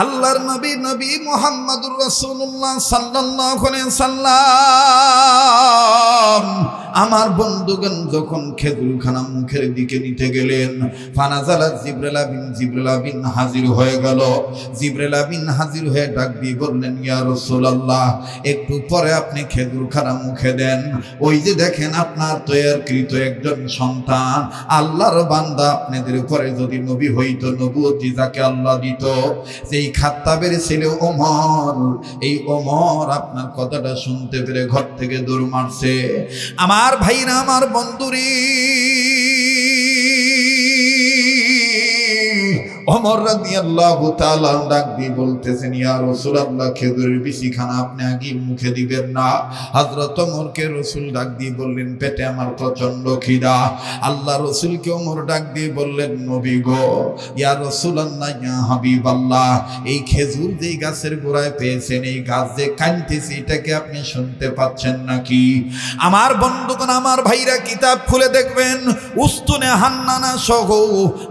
আল্লাহর নবী নবী মুহাম্মদুর রাসূলুল্লাহ সাল্লাল্লাহু আলাইহি সাল্লাম আমার বন্ধুগণ যখন খেজুরখানা মুখের দিকে নিতে গেলেন, ফানাজালা জিবরিল আমিন হাজির হয়ে গেল। জিবরিল আমিন হাজির হয়ে ডাক দিয়ে বললেন, ইয়া রাসূলুল্লাহ, একটু পরে আপনি খেজুরখানা মুখে দেন। ওই যে দেখেন আপনার তৈয়ারকৃত একজন সন্তান, আল্লাহর বান্দা, আপনাদের উপরে যদি নবী হইতো, নবুয়তি যাকে আল্লাহ দিত, সেই খাত্তাবের ছেলে ওমর, এই ওমর আপনার কথাটা শুনতে পেরে ঘর থেকে দৌড় মারছে। আমার ভাইরা, আমার বন্ধুরি, ওমর রাদিয়াল্লাহু তাআলা ডাক দিয়ে বলতেছেন, ইয়া রাসূলুল্লাহ, খেজুরের বিচিখানা আপনি আগে মুখে দিবেন না। হযরত ওমরকে রাসূল ডাক দিয়ে বললেন, পেটে আমার প্রচন্ড খিদা। আল্লাহ রাসূলকে ওমর ডাক দিয়ে বললেন, নবী গো, ইয়া রাসূলুল্লাহ, ইয়া হাবিবাল্লাহ, এই খেজুর যেই গাছের গোড়ায় পেয়েছেন, এই গাছ যে কাঁদতেছে, এটাকে আপনি শুনতে পাচ্ছেন নাকি? আমার বন্ধুগণ, আমার ভাইরা, কিতাব খুলে দেখবেন, উস্তুনে হান্নানা সহ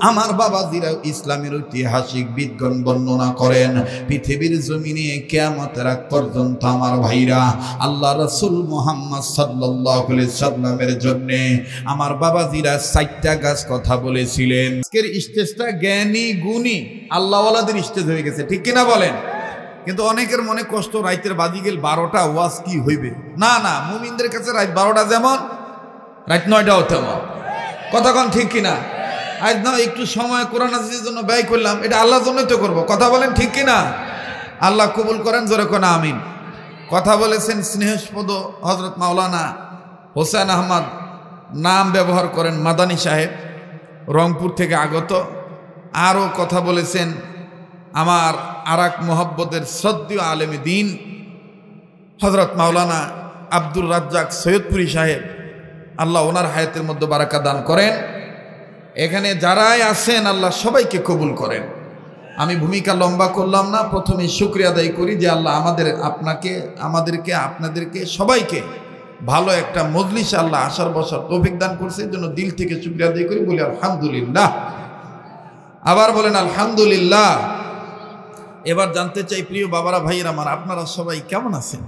আমার বাবাজিরা ইসলামের ঐতিহাসিক বিদগণ বর্ণনা করেন, পৃথিবীর জমিনে কিয়ামতের আগ পর্যন্ত আমার ভাইরা আল্লাহ রাসূল মুহাম্মদ সাল্লাল্লাহু আলাইহি সাল্লামের জন্য আমার বাবাজিরা 4টা গাছ কথা বলেছিলেন। আজকের স্টেজটা জ্ঞানী গুণী আল্লাহওয়ালাদের স্টেজ হয়ে গেছে, ঠিক কিনা বলেন? কিন্তু অনেকের মনে কষ্ট, রাইতের বাজি গেল 12টা, ওয়াজ কি হইবে? না না, মুমিনদের কাছে রাত 12টা যেমন, রাত 9টাও তেমন। কতক্ষণ ঠিক কিনা? আজ না একটু সময় কোরআন হাদিসের জন্য ব্যয় করলাম, এটা আল্লাহর জন্যই তো করবো। কথা বলেন ঠিক কিনা? আল্লাহ কবুল করেন, জোরে কোন আমিন। কথা বলেছেন স্নেহস্পদ হযরত মাওলানা হোসেন আহমদ, নাম ব্যবহার করেন মাদানী সাহেব, রংপুর থেকে আগত। আরও কথা বলেছেন আমার আরাক মোহাব্বতের শ্রদ্ধেয় আলেমে দ্বীন হযরত মাওলানা আব্দুর রাজ্জাক সৈয়দপুরী সাহেব, আল্লাহ ওনার হায়াতের মধ্যে বারাকা দান করেন। এখানে যারাই আছেন আল্লাহ সবাইকে কবুল করেন। আমি ভূমিকা লম্বা করলাম না, প্রথমে শুকরিয়া আদায় করি যে আল্লাহ আপনাদেরকে সবাইকে ভালো একটা মজলিস আল্লাহ আসার বসার তৌফিক দান করছে, এই জন্য দিল থেকে শুকরিয়া আদায় করি, বলি আলহামদুলিল্লাহ। আবার বলেন আলহামদুলিল্লাহ। এবার জানতে চাই, প্রিয় বাবারা, ভাইয়েরা আমার, আপনারা সবাই কেমন আছেন?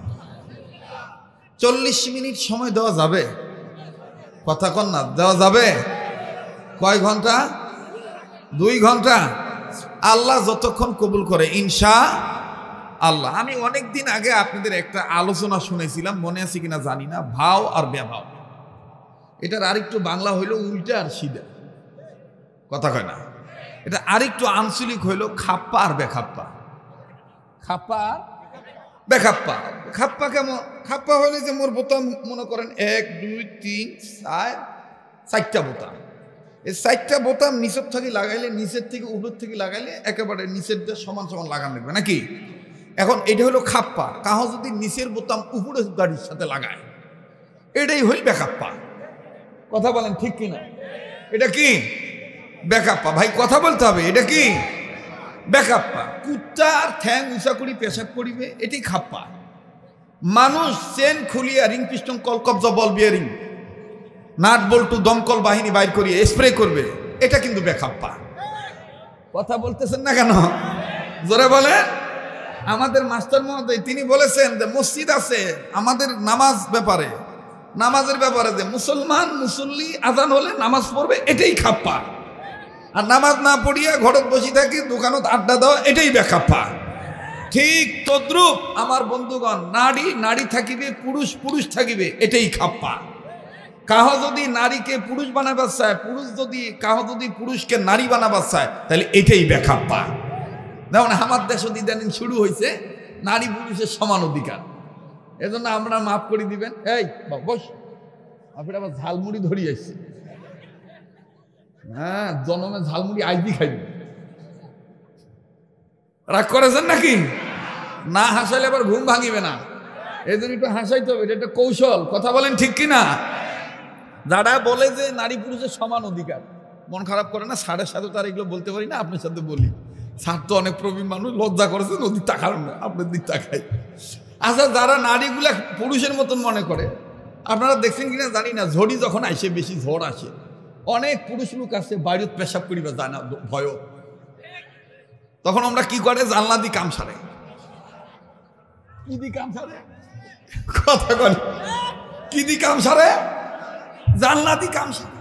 40 মিনিট সময় দেওয়া যাবে? কথা কন না, দেওয়া যাবে? কয় ঘন্টা? 2 ঘন্টা। আল্লাহ যতক্ষণ কবুল করে ইনশাআল্লাহ। আমি অনেক দিন আগে আপনাদের একটা আলোচনা শুনেছিলাম, মনে আছে কিনা জানি না, ভাও আর বেভাও। এটার আরেকটু বাংলা হইল উল্টা আর সিধা, কথা কয় না। এটা আরেকটু আঞ্চলিক হইল খাপ্পা আর বেখাপ্পা। খাপ্পা আর বেখাপ্পা। খাপ্পা কেমন? খাপ্পা হইলে যে মোর বোতাম মনে করেন 1 2 3 4 4টা বোতাম। এই 4টা বোতাম নিচের থেকে লাগাইলে, নিচের থেকে উপর থেকে লাগাইলে একেবারে নিচের দিয়ে সমান সমান লাগানো লাগবে নাকি? এখন এটা হলো খাপ্পা। কাহো যদি নিচের বোতাম উপরের গাড়ির সাথে লাগায়, এটাই হইল বেখাপ্পা। কথা বলেন ঠিক কিনা? এটা কি? বেখাপ্পা। ভাই কথা বলতে হবে, এটা কি? বেখাপ্পা। কুত্তার ঠ্যাং উঁচা করি পেশাব করিবে, এটাই খাপ্পা। মানুষ চেন খুলিয়া রিং পিস্টন কলকবজা বল বিয়ারিং নাট বল্টু দমকল বাহিনী বাইর করিয়ে স্প্রে করবে, এটা কিন্তু বেখাপ্পা। কথা বলতেছেন না কেন? জোরে বলে। আমাদের মাস্টার মহোদয় তিনি বলেছেন যে মসজিদ আছে আমাদের নামাজের ব্যাপারে যে মুসলমান মুসল্লি আজান হলে নামাজ পড়বে, এটাই খাপ্পা। আর নামাজ না পড়িয়া ঘরত বসে থাকি, দোকানত আড্ডা দেওয়া, এটাই বেখাপ্পা। ঠিক তদ্রূপ আমার বন্ধুগণ, নারী থাকিবে, পুরুষ থাকিবে, এটাই খাপ্পা। কাহ যদি নারীকে পুরুষ বানাবার চায়, কাহ যদি পুরুষকে নারী বানাবার চায়, তাহলে এটাই বেখাপ্পা। যেমন আমার দেশ ইদানিং শুরু হয়েছে নারী পুরুষের সমান অধিকার, এজন্য আমরা মাফ করে দিবেন। এই বস, আপনি আবার ঝালমুড়ি ধরিয়ে আসছে। হ্যাঁ, জনমে ঝালমুড়ি আইডি খাইবে। রাগ করেছেন নাকি? না হাসাইলে আবার ঘুম ভাঙিবে না, এই জন্য একটু হাসাইতে হবে, এটা একটা কৌশল। কথা বলেন ঠিক কিনা? যারা বলে যে নারী পুরুষের সমান অধিকার, মন খারাপ করে না, স্যারের সাথে তার এগুলো বলতে পারি না, আপনার সাথে বলি। স্যার তো অনেক প্রবীণ মানুষ, লজ্জা করেছে, নদীর তাকার না, আপনার দিক তাকাই। আচ্ছা, যারা নারীগুলা পুরুষের মতন মনে করে, আপনারা দেখছেন কিনা জানি না, ঝড়ি যখন আসে, বেশি ঝড় আসে, অনেক পুরুষ লোক আসে বাইরে পেশাব করিবা যায় না ভয়। তখন আমরা কি করে, জানলা দি কাম সারে। কি দি কাম সারে? কথা বলে, কি দি কাম সারে? জানলা দি কাম সারে।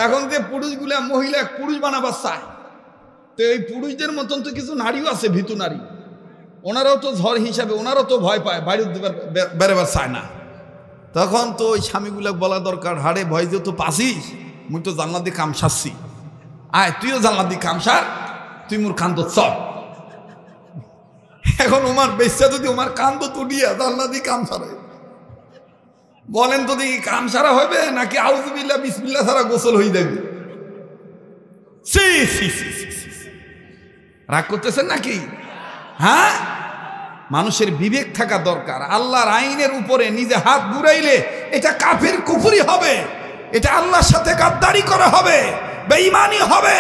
এখন যে পুরুষগুলা মহিলা পুরুষ বানাবার চায়, তো এই পুরুষদের মতন তো কিছু নারীও আছে, ভীতু নারী, ওনারাও তো ঝড় হিসাবে ওনারাও তো ভয় পায়, বাইরে বেরোবার চায় না। তখন তো ওই স্বামীগুলা বলা দরকার, হারে ভয় যে তো পাসিস, মুই তো জানলা দিয়ে কাম সারছি, আয় তুইও জানলা দিয়ে কাম সার, তুই মোর কান্দ চল। এখন ওমার বেশ্যা যদি ওমার কান্দ তুলিয়া জানলা দিয়ে কাম সারে, বলেন তো দেখি কাম সারা হবে নাকি আউযুবিল্লাহ বিসমিল্লাহ সারা গোসল হয়ে যাবে? রাগ করতেছেন নাকি? হ্যাঁ, মানুষের বিবেক থাকা দরকার। আল্লাহর আইনের উপরে নিজে হাত ঘুরাইলে এটা কাফির কুফরি হবে, এটা আল্লাহর সাথে গাদ্দারি করা হবে, বেঈমানি হবে।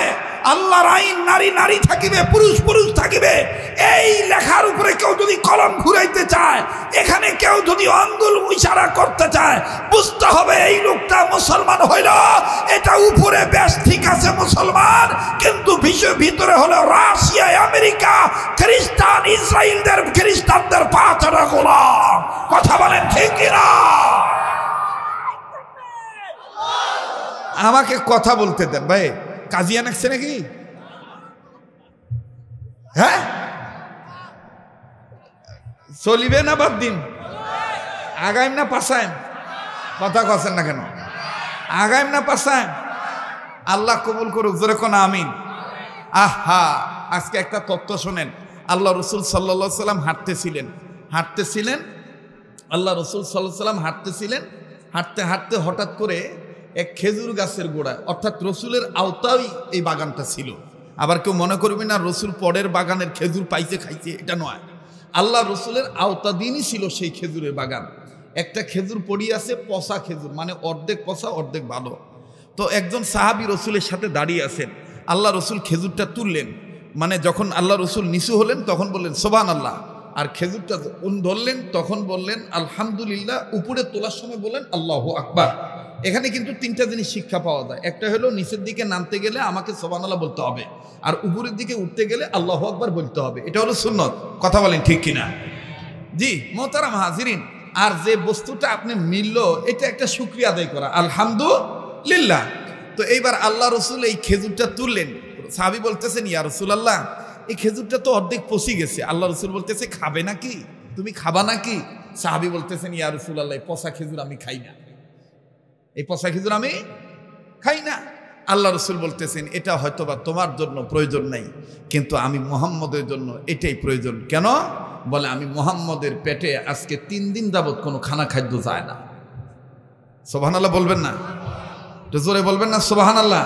আল্লাহর আইন নারী নারী থাকিবে, পুরুষ পুরুষ থাকিবে, এই লেখার উপরে কেউ যদি কলম ঘুরাইতে চায়, এখানে কেউ যদি আঙ্গুল ইশারা করতে চায়, বুঝতে হবে এই লোকটা মুসলমান হইল। এটা উপরে বেশ ঠিক আছে মুসলমান, কিন্তু ভিতরে হলো রাশিয়া, আমেরিকা, খ্রিস্টান, ইসরায়েলদের খ্রিস্টানদের পাঁচটা গোলাম। কথা বলেন ঠিক কিনা? আমাকে কথা বলতে দেন ভাই। কাজিয়া নাকছে নাকি? হ্যাঁ, চলিবে না বাদ দিন? আগাইম না পাশাইম? কথা কছেন না কেন? আগাইম না পাশাইম? আল্লাহ কবুল করুক, জোরে কোন আমিন। আহা, আজকে একটা তথ্য শোনেন। আল্লাহ রসুল সাল্লাল্লাহু আলাইহি সাল্লাম হাঁটতেছিলেন, আল্লাহ রসুল সাল্লাল্লাহু আলাইহি সাল্লাম হাঁটতেছিলেন। হাঁটতে হাঁটতে হঠাৎ করে এক খেজুর গাছের গোড়ায়, অর্থাৎ রসুলের আওতায় এই বাগানটা ছিল। আবার কেউ মনে করবে না রসুল পরের বাগানের খেজুর পাইছে খাইছে, এটা নয়। আল্লাহ রসুলের আওতাধীনই ছিল সেই খেজুরের বাগান। একটা খেজুর পড়িয়ে আছে, পচা খেজুর, মানে অর্ধেক পচা অর্ধেক ভালো। তো একজন সাহাবী রসুলের সাথে দাঁড়িয়ে আছেন। আল্লাহ রসুল খেজুরটা তুললেন, মানে যখন আল্লাহ রসুল নিচু হলেন তখন বললেন সুবহানাল্লাহ, আর খেজুরটা ধরলেন তখন বললেন আলহামদুলিল্লাহ, উপরে তোলার সময় বললেন আল্লাহু আকবার। এখানে কিন্তু তিনটা জিনিস শিক্ষা পাওয়া যায়। একটা হলো নিচের দিকে নামতে গেলে আমাকে সুবহানাল্লাহ বলতে হবে, আর উপরের দিকে উঠতে গেলে আল্লাহু আকবার বলতে হবে। এটা হলো সুন্নত। কথা বলেন ঠিক কিনা? জি মোহতারাম হাজিরিন, আর যে বস্তুটা আপনি মিলল, এটা একটা শুকরিয়া আদায় করা, আলহামদুলিল্লাহ। তো এইবার আল্লাহ রসুল এই খেজুরটা তুললেন। সাহাবী বলতেছেন ইয়া রাসূলুল্লাহ, এই খেজুরটা তো অর্ধেক পচি গেছে। আল্লাহ রসুল বলতেছে খাবে নাকি, তুমি খাবা নাকি? সাহাবী বলতেছেন ইয়া রাসূলুল্লাহ, এই পচা খেজুর আমি খাই না, এই পচা খেজুর আমি খাই না। আল্লাহ রসুল বলতেছেন এটা হয়তোবা তোমার জন্য প্রয়োজন নাই, কিন্তু আমি মুহাম্মদের জন্য এটাই প্রয়োজন। কেন? বলে আমি মুহাম্মদের পেটে আজকে 3 দিন যাবত কোনো খানা খাদ্য যায় না। সুবহানাল্লাহ বলবেন না? জোরে বলবেন না সুবহানাল্লাহ?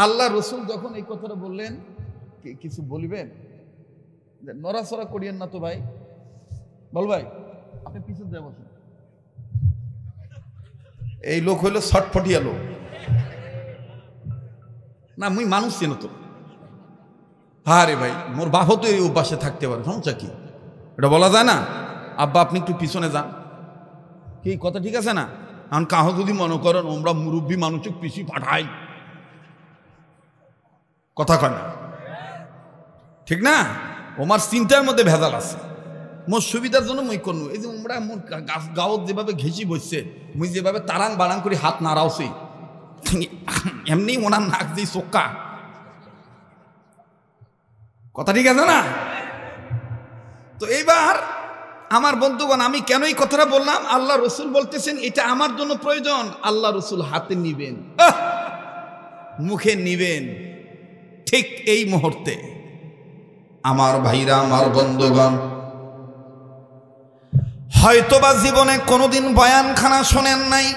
আল্লাহ রসুল যখন এই কথাটা বললেন, কিছু বলিবেন? নড়াচড়া করিয়েন না তো ভাই। বল ভাই, আপনি পিছনে যা বসেন। এই লোক হইল ছটফটিয়া লোক না, মুই মানুষ চেন তো। হ্যাঁ রে ভাই, মোর বাপ তো এই অভ্যাসে থাকতে পারে, সমস্যা কি? এটা বলা যায় না? আব্বা আপনি একটু পিছনে যান, কি কথা ঠিক আছে না? কারণ কাহো যদি মনে করেন আমরা মুরব্বী মানুষকে পিছিয়ে পাঠাই, কথা কয় না, ঠিক না? ওমার চিন্তার মধ্যে ভেজাল আছে। মোর সুবিধার জন্য মুই করবো। এই যে আমরা মোর গাঁৱত যেভাবে ঘেঁচি বসছে, মুই যেভাবে তারাং বারাং করে হাত নাড়াওছি, এমনি ওনার নাক দিয়ে চোক্কা, কথা ঠিক আছে না? তো এইবার আমার বন্ধুগণ, আমি কেন এই কথাটা বললাম? আল্লাহ রসুল বলতেছেন এটা আমার জন্য প্রয়োজন। আল্লাহ রসুল হাতে নিবেন, মুখে নিবেন, ঠিক এই মুহূর্তে। আমার ভাইরা, আমার বন্ধুগণ, হয়তোবা জীবনে কোনোদিন বয়ানখানা শোনেন নাই।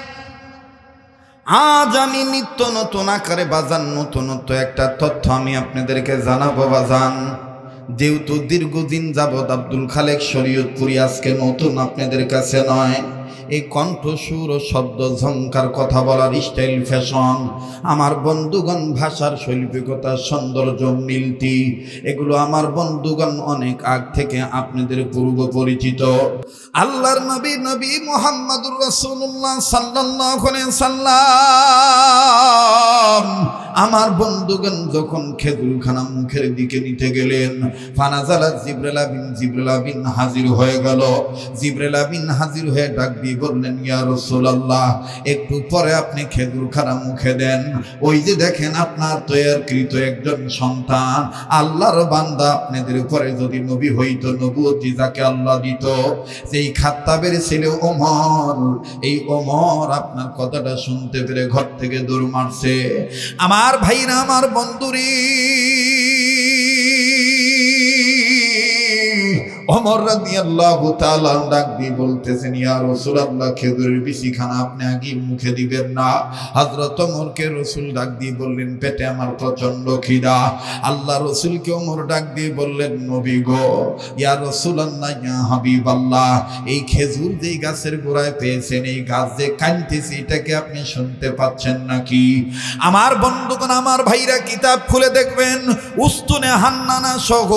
আজ আমি নিত্য নতুন আকারে বাজান নতুনত্ব একটা তথ্য আমি আপনাদেরকে জানাবো বাজান। যেহেতু দীর্ঘদিন যাবৎ আব্দুল খালেক শরীয়তপুরি আজকে নতুন আপনাদের কাছে নয়, এই কণ্ঠসুর ও শব্দ ঝংকার কথা বলার স্টাইল ফ্যাশন, আমার বন্ধুগণ ভাষার শৈল্পিকতা সৌন্দর্য মিলতি, এগুলো আমার বন্ধুগণ অনেক আগ থেকে আপনাদের পূর্ব পরিচিত। আল্লাহর নবী নবী মুহাম্মদুর রাসূলুল্লাহ সাল্লাল্লাহু আলাইহি সাল্লাম আমার বন্ধুগণ যখন খেজুরখানা মুখের দিকে নিতে গেলেন, ফানাজালা জিবরিল আমিন হাজির হয়ে গেল। জিবরিল আমিন হাজির হয়ে ডাক দিয়ে বললেন, ইয়া রাসূলুল্লাহ, একটু পরে আপনি খেজুরখানা মুখে দেন। ওই যে দেখেন আপনার তৈয়ারকৃত একজন সন্তান, আল্লাহর বান্দা, আপনাদের উপরে যদি নবী হইতো, নবুয়তি যাকে আল্লাহ দিত, যেই খাত্তাবের ছেলে ওমর, এই ওমর আপনার কথাটা শুনতে পেরে ঘর থেকে দৌড় মারছে। আমার ভাইরা, আমার বন্ধুরি, ওমর রাদিয়াল্লাহু তাআলা ডাক দিয়ে বলতেছেন, ইয়া রাসূলুল্লাহ, খেজুরের বিচিখানা আপনি আগে মুখে দিবেন না। হযরত ওমরকে রাসূল ডাক দিয়ে বললেন, পেটে আমার প্রচন্ড খিদা। আল্লাহ রাসূলকে ওমর ডাক দিয়ে বললেন, নবী গো, ইয়া রাসূলুল্লাহ, ইয়া হাবিবাল্লাহ, এই খেজুর যেই গাছের গোড়ায় পেয়েছেন, এই গাছ যে কাঁদতেছে, এটাকে আপনি শুনতে পাচ্ছেন নাকি? আমার বন্ধুগণ, আমার ভাইরা, কিতাব খুলে দেখবেন, উস্তুনে হান্নানা সহ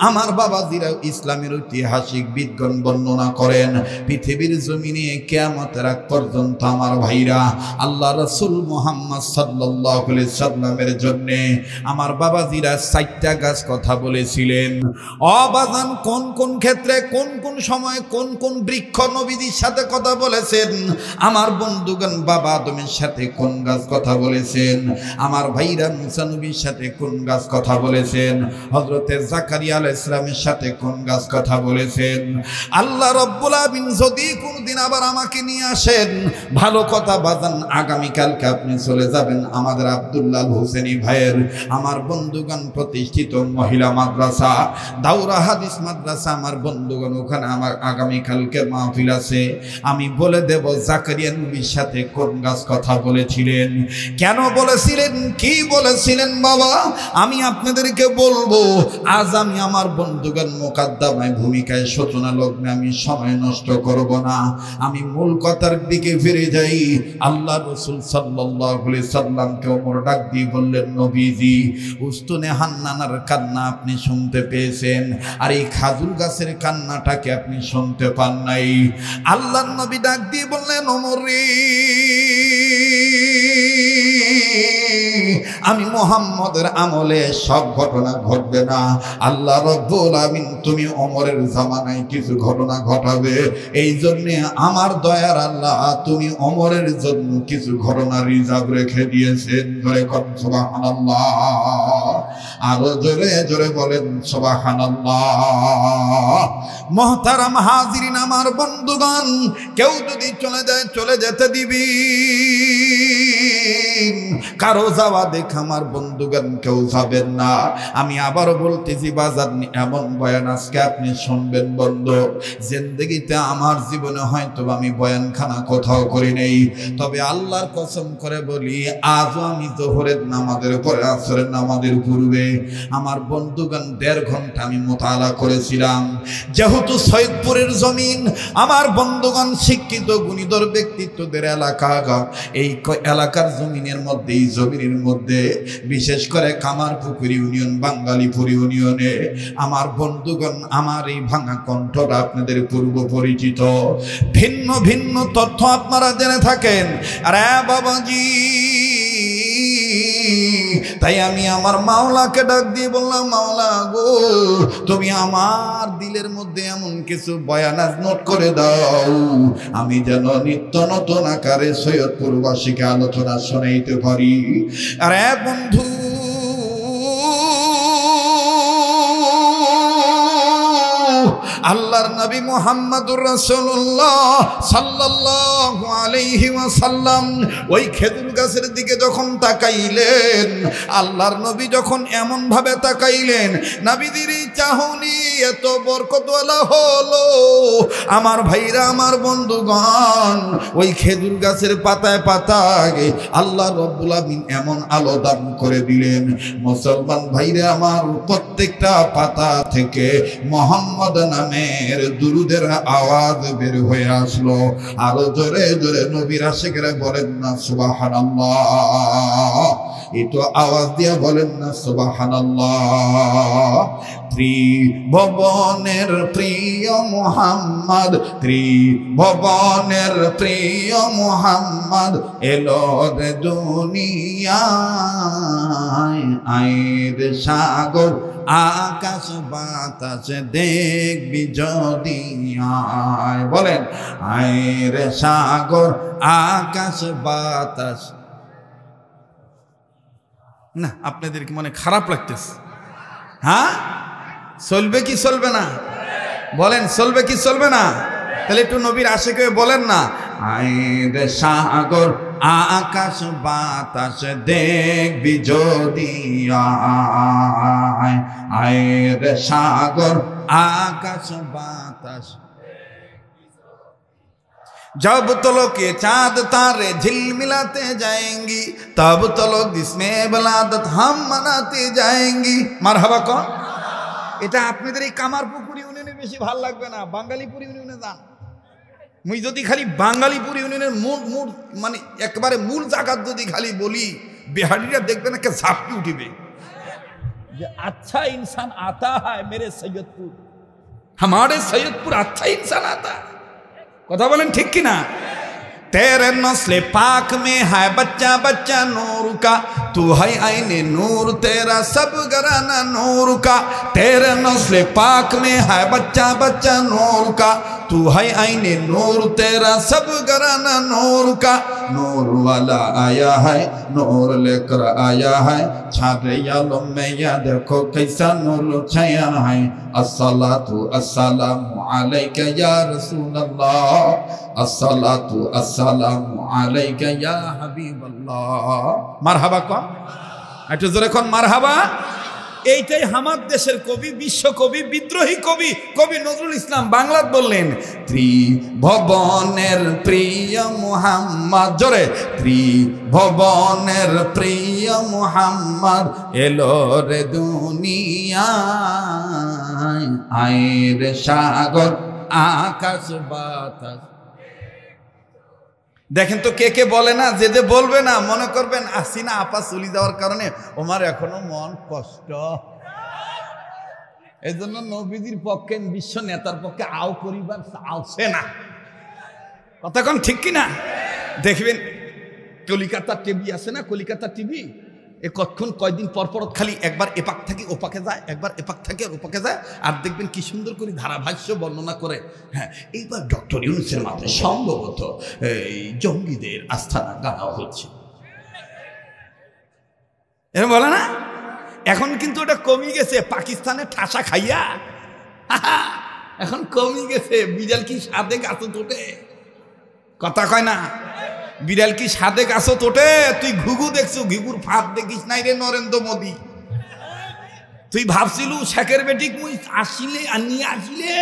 আমার বাবাজিরা ইসলামের ঐতিহাসিক বিদগণ বর্ণনা করেন, পৃথিবীর জমিনে কিয়ামতের আগ পর্যন্ত আমার ভাইরা আল্লাহ রাসূল মুহাম্মদ সাল্লাল্লাহু আলাইহি সাল্লামের জন্য আমার বাবাজিরা 4টা গাছ কথা বলেছিলেন। অবাজান কোন কোন ক্ষেত্রে, কোন কোন সময়, কোন কোন বৃক্ষ নবীজির সাথে কথা বলেছেন? আমার বন্ধুগণ, বাবা আদমের সাথে কোন গাছ কথা বলেছেন? আমার ভাইরা মুসা নবীর সাথে কোন গাছ কথা বলেছেন? হযরতে জাকারিয়া আলাইহিস সালামের সাথে কোন গাছ কথা বলেছেন? আল্লাহ রব্বুল আলামিন যদি কোনদিন আবার আমাকে নিয়ে আসেন, ভালো কথা বাজান, আগামী কালকে আপনি চলে যাবেন আমাদের আব্দুল্লাহ হোসেনি ভাইয়ের, আমার বন্ধুগণ, প্রতিষ্ঠিত মহিলা মাদ্রাসা, দাওরা হাদিস মাদ্রাসা। আমার বন্ধুগণ, ওখানে আমার আগামী কালকে মাহফিল আছে। আমি বলে দেব জাকারিয়া নবীর সাথে কোন গাছ কথা বলেছিলেন, কেন বলেছিলেন, কি বলেছিলেন। বাবা, আমি আপনাদেরকে বলবো। আজ আমি আমার বন্ধুগণ মুকাদ্দামায় ভূমিকায় সূচনা লগ্নে আমি সময় নষ্ট করব না, আমি মূল কথার দিকে ফিরে যাই। আল্লাহ রাসূল সাল্লাল্লাহু আলাইহি সাল্লামকে ওমর ডাক দিয়ে বললেন, নবীজি, উস্তুনে হান্নানার কান্না আপনি শুনতে পেয়েছেন, আর এই খাজুর গাছের কান্নাটাকে আপনি শুনতে পান নাই। আল্লাহর নবী ডাক দিয়ে বললেন, ওমর রে, আমি মুহাম্মদের আমলে সব ঘটনা ঘটবে না। আল্লাহ রাব্বুল আমিন তুমি ওমরের জামানায় কিছু ঘটনা ঘটাবে, এই জন্য আমার দয়ার আল্লাহ তুমি ওমরের জন্য কিছু ঘটনা রিজার্ভ রেখে দিয়েছেন। জোরে বলেন সুবহানাল্লাহ, আরো জোরে জোরে বলেন সুবহানাল্লাহ। মুহতারাম হাজিরিন, আমার বন্ধুগণ, কেউ যদি চলে যায়, চলে যেতে দিবি, কারো যাওয়া দেখ আমার বন্ধুগণ কেউ যাবেন না। আমি আবারও বলতেছি, বাজার এমন বয়ান আজকে আপনি শুনবেন বন্ধু, জিন্দেগিতে আমার জীবনে হয়তো আমি বয়ানখানা কোথাও করি নেই, তবে আল্লাহর কসম করে বলি, আজও আমি যোহরের নামাজের পরে আসরের নামাজের পূর্বে আমার বন্ধুগণ 1.5 ঘন্টা আমি মুতালা করেছিলাম। যেহেতু সৈয়দপুরের জমিন, আমার বন্ধুগণ শিক্ষিত গুণীধর ব্যক্তিত্বদের এলাকা, এই এলাকার জমিনের মধ্যে, এই জমিনের মধ্যে বিশেষ করে কামারপুকুর ইউনিয়ন, বাঙ্গালীপুর ইউনিয়নে আমার বন্ধুগণ, আমার এই ভাঙা কণ্ঠটা আপনাদের পূর্ব পরিচিত। ভিন্ন ভিন্ন তথ্য আপনারা জেনে থাকেন। আরে বাবাজি, তাই আমি আমার মাওলাকে ডাক দিয়ে বললাম, মাওলা গো, তুমি আমার দিলের মধ্যে এমন কিছু বয়ান নোট করে দাও, আমি যেন নিত্য নতুন আকারে সৈয়দপুরবাসীকে আলোচনা শোনাইতে পারি। আরে বন্ধু, আল্লাহর নবী মুহাম্মদুর রাসূলুল্লাহ সাল্লাল্লাহু আলাইহি ওয়াসাল্লাম ওই খেজুর গাছের দিকে যখন তাকাইলেন, আল্লাহর নবী যখন এমন ভাবে তাকাইলেন, নবীজির চাহনি এত বরকতওয়ালা হলো। আমার ভাইরা, আমার বন্ধুগণ, ওই খেজুর গাছের পাতায় পাতায় আল্লাহ রাব্বুল আমিন এমন আলো দান করে দিলেন, মুসলমান ভাইরা আমার, প্রত্যেকটা পাতা থেকে মুহাম্মদ নামের দুরুদের আওয়াজ বের হয়ে আসলো। আরো জোরে জোরে নবীর আশিকরা বলেন না সুবহানাল্লাহ। একটু আওয়াজ দিয়ে বলেন না সুবহানাল্লাহ। ত্রিভুবনের প্রিয় মুহাম্মদ, ত্রিভুবনের প্রিয় মুহাম্মদ এলো রে দুনিয়ায়। আয়ের সাগর আকাশ বাতাস দেখবি যদি আয়, বলেন আয়ের সাগর আকাশ বাতাস। না আপনাদের কি মনে খারাপ লাগতেছে? হ্যাঁ, চলবে কি চলবে না? বলেন চলবে কি চলবে না? তাহলে একটু নবীর আশিক হয়ে বলেন না, আয়ের সাগর আকাশ বাতাস দেখবি যদি আয়। আয়ের সাগর আকাশ বাতাস। जब तो लोग के चाँद तारे झिलमिलाते जाएंगी, तब तो लोग जिसमें बलादत हम मनाते जाएंगी। মারহাবা কন। এটা আপনাদের এই কামারপুকুর ইউনিয়নে বেশি ভালো লাগবে না, বাঙালিপুর ইউনিয়নে যান। মুই যদি খালি বাঙালিপুর ইউনিয়নের মূল মানে একবারে মূল জায়গার যদি খালি বলি, বিহারিরা দেখবেন একটা ঝাপটি উঠিবে যে আচ্ছা ইনসান আতা হয় মেরে সৈয়দপুর, हमारे सैयदपुर अच्छा इंसान आता है। কথা বলেন ঠিক কি না? तेरे नस्ले पाक में है बच्चा बच्चा नूर का, तू है आईने नूर तेरा सब घराना नूर का। तेरे नस्ले पाक में है बच्चा बच्चा नूर का, तू है आईने नूर तेरा सब घराना नूर का। नूर वाला आया है, नूर लेकर आया है, छारे आलम में या देखो कैसा नूर छाया है। अस्सलातु अस्सलामु अलैका या रसूल अल्लाह, अस्सलातु अस्सलामु अलैका या हबीब अल्लाह। মারহাবা কন, একটু জোরে কন মারহাবা। এইটাই আমার দেশের কবি, বিশ্বকবি, বিদ্রোহী কবি, কবি নজরুল ইসলাম বাংলা বললেন, ত্রিভুবনের প্রিয় মুহাম্মদ, জোরে, ত্রিভুবনের প্রিয় মুহাম্মদ এলো রে দুনিয়ায়। আয়ের সাগর আকাশ বাতাস। দেখেন তো কে কে বলে না, যে যে বলবে না মনে করবেন আসিনা আপা চলে যাওয়ার কারণে ওমার এখনো মন কষ্ট। এই জন্য নবীজির পক্ষে, বিশ্ব নেতার পক্ষে আও করিবার আওছে না। কথা কোন ঠিক কিনা? দেখবেন কলিকাতা টিভি আছে না, কলিকাতা টিভি, এ কতক্ষণ কয়দিন পর পর খালি একবার এপাক থেকে ওপাকে যায়, একবার এপাক থেকে ওপাকে যায়, আর দেখবেন কি সুন্দর করে ধারাভাষ্য বর্ণনা করে। হ্যাঁ, এইবার ডক্টর ইউনূসের মাথায় সম্ভবত এই জঙ্গিদের আস্থানা গাড়া হচ্ছে, এরকম বলে না? এখন কিন্তু ওটা কমে গেছে, পাকিস্তানে ঠাসা খাইয়া এখন কমে গেছে। বিড়াল কি সাদে গাছ তোটে? কথা কয় না, বিড়াল কি সাদে গাছ তোটে? তুই ঘুঘু দেখছো, ঘুঘুর ফাঁদ দেখিস নাই রে নরেন্দ্র মোদী। তুই ভাবছিলু শেখের বেটিক মুই আসিলে নিয়ে আসিলে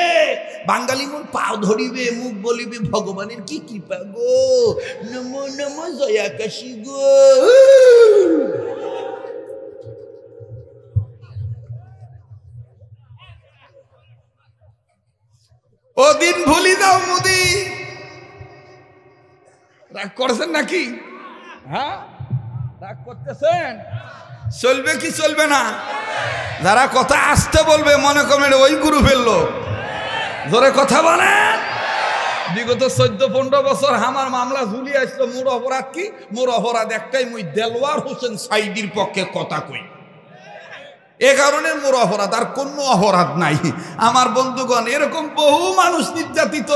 বাঙালি মন পাও ধরিবে, মুখ বলিবে ভগবানের কি কৃপা গো, নমো নমো জয়াকাশী গো। ও দিন ভুলি যাও মোদি। রাগ করছেন নাকি? হ্যাঁ, রাগ করতেছেন? চলবে কি চলবে না? যারা কথা আসতে বলবে মনে করবেন ওই গুরু ফেললো। জোরে কথা বলেন। বিগত 14-15 বছর আমার মামলা ঝুলি আসলো। মোর অপরাধ কি? মোর অপরাধ একটাই, মুই দেলওয়ার হোসেন সাইদির পক্ষে কথা কই, এ কারণে মোর অপরাধ, আর কোনো অপরাধ নাই। আমার বন্ধুগণ, এরকম বহু মানুষ নির্যাতিত,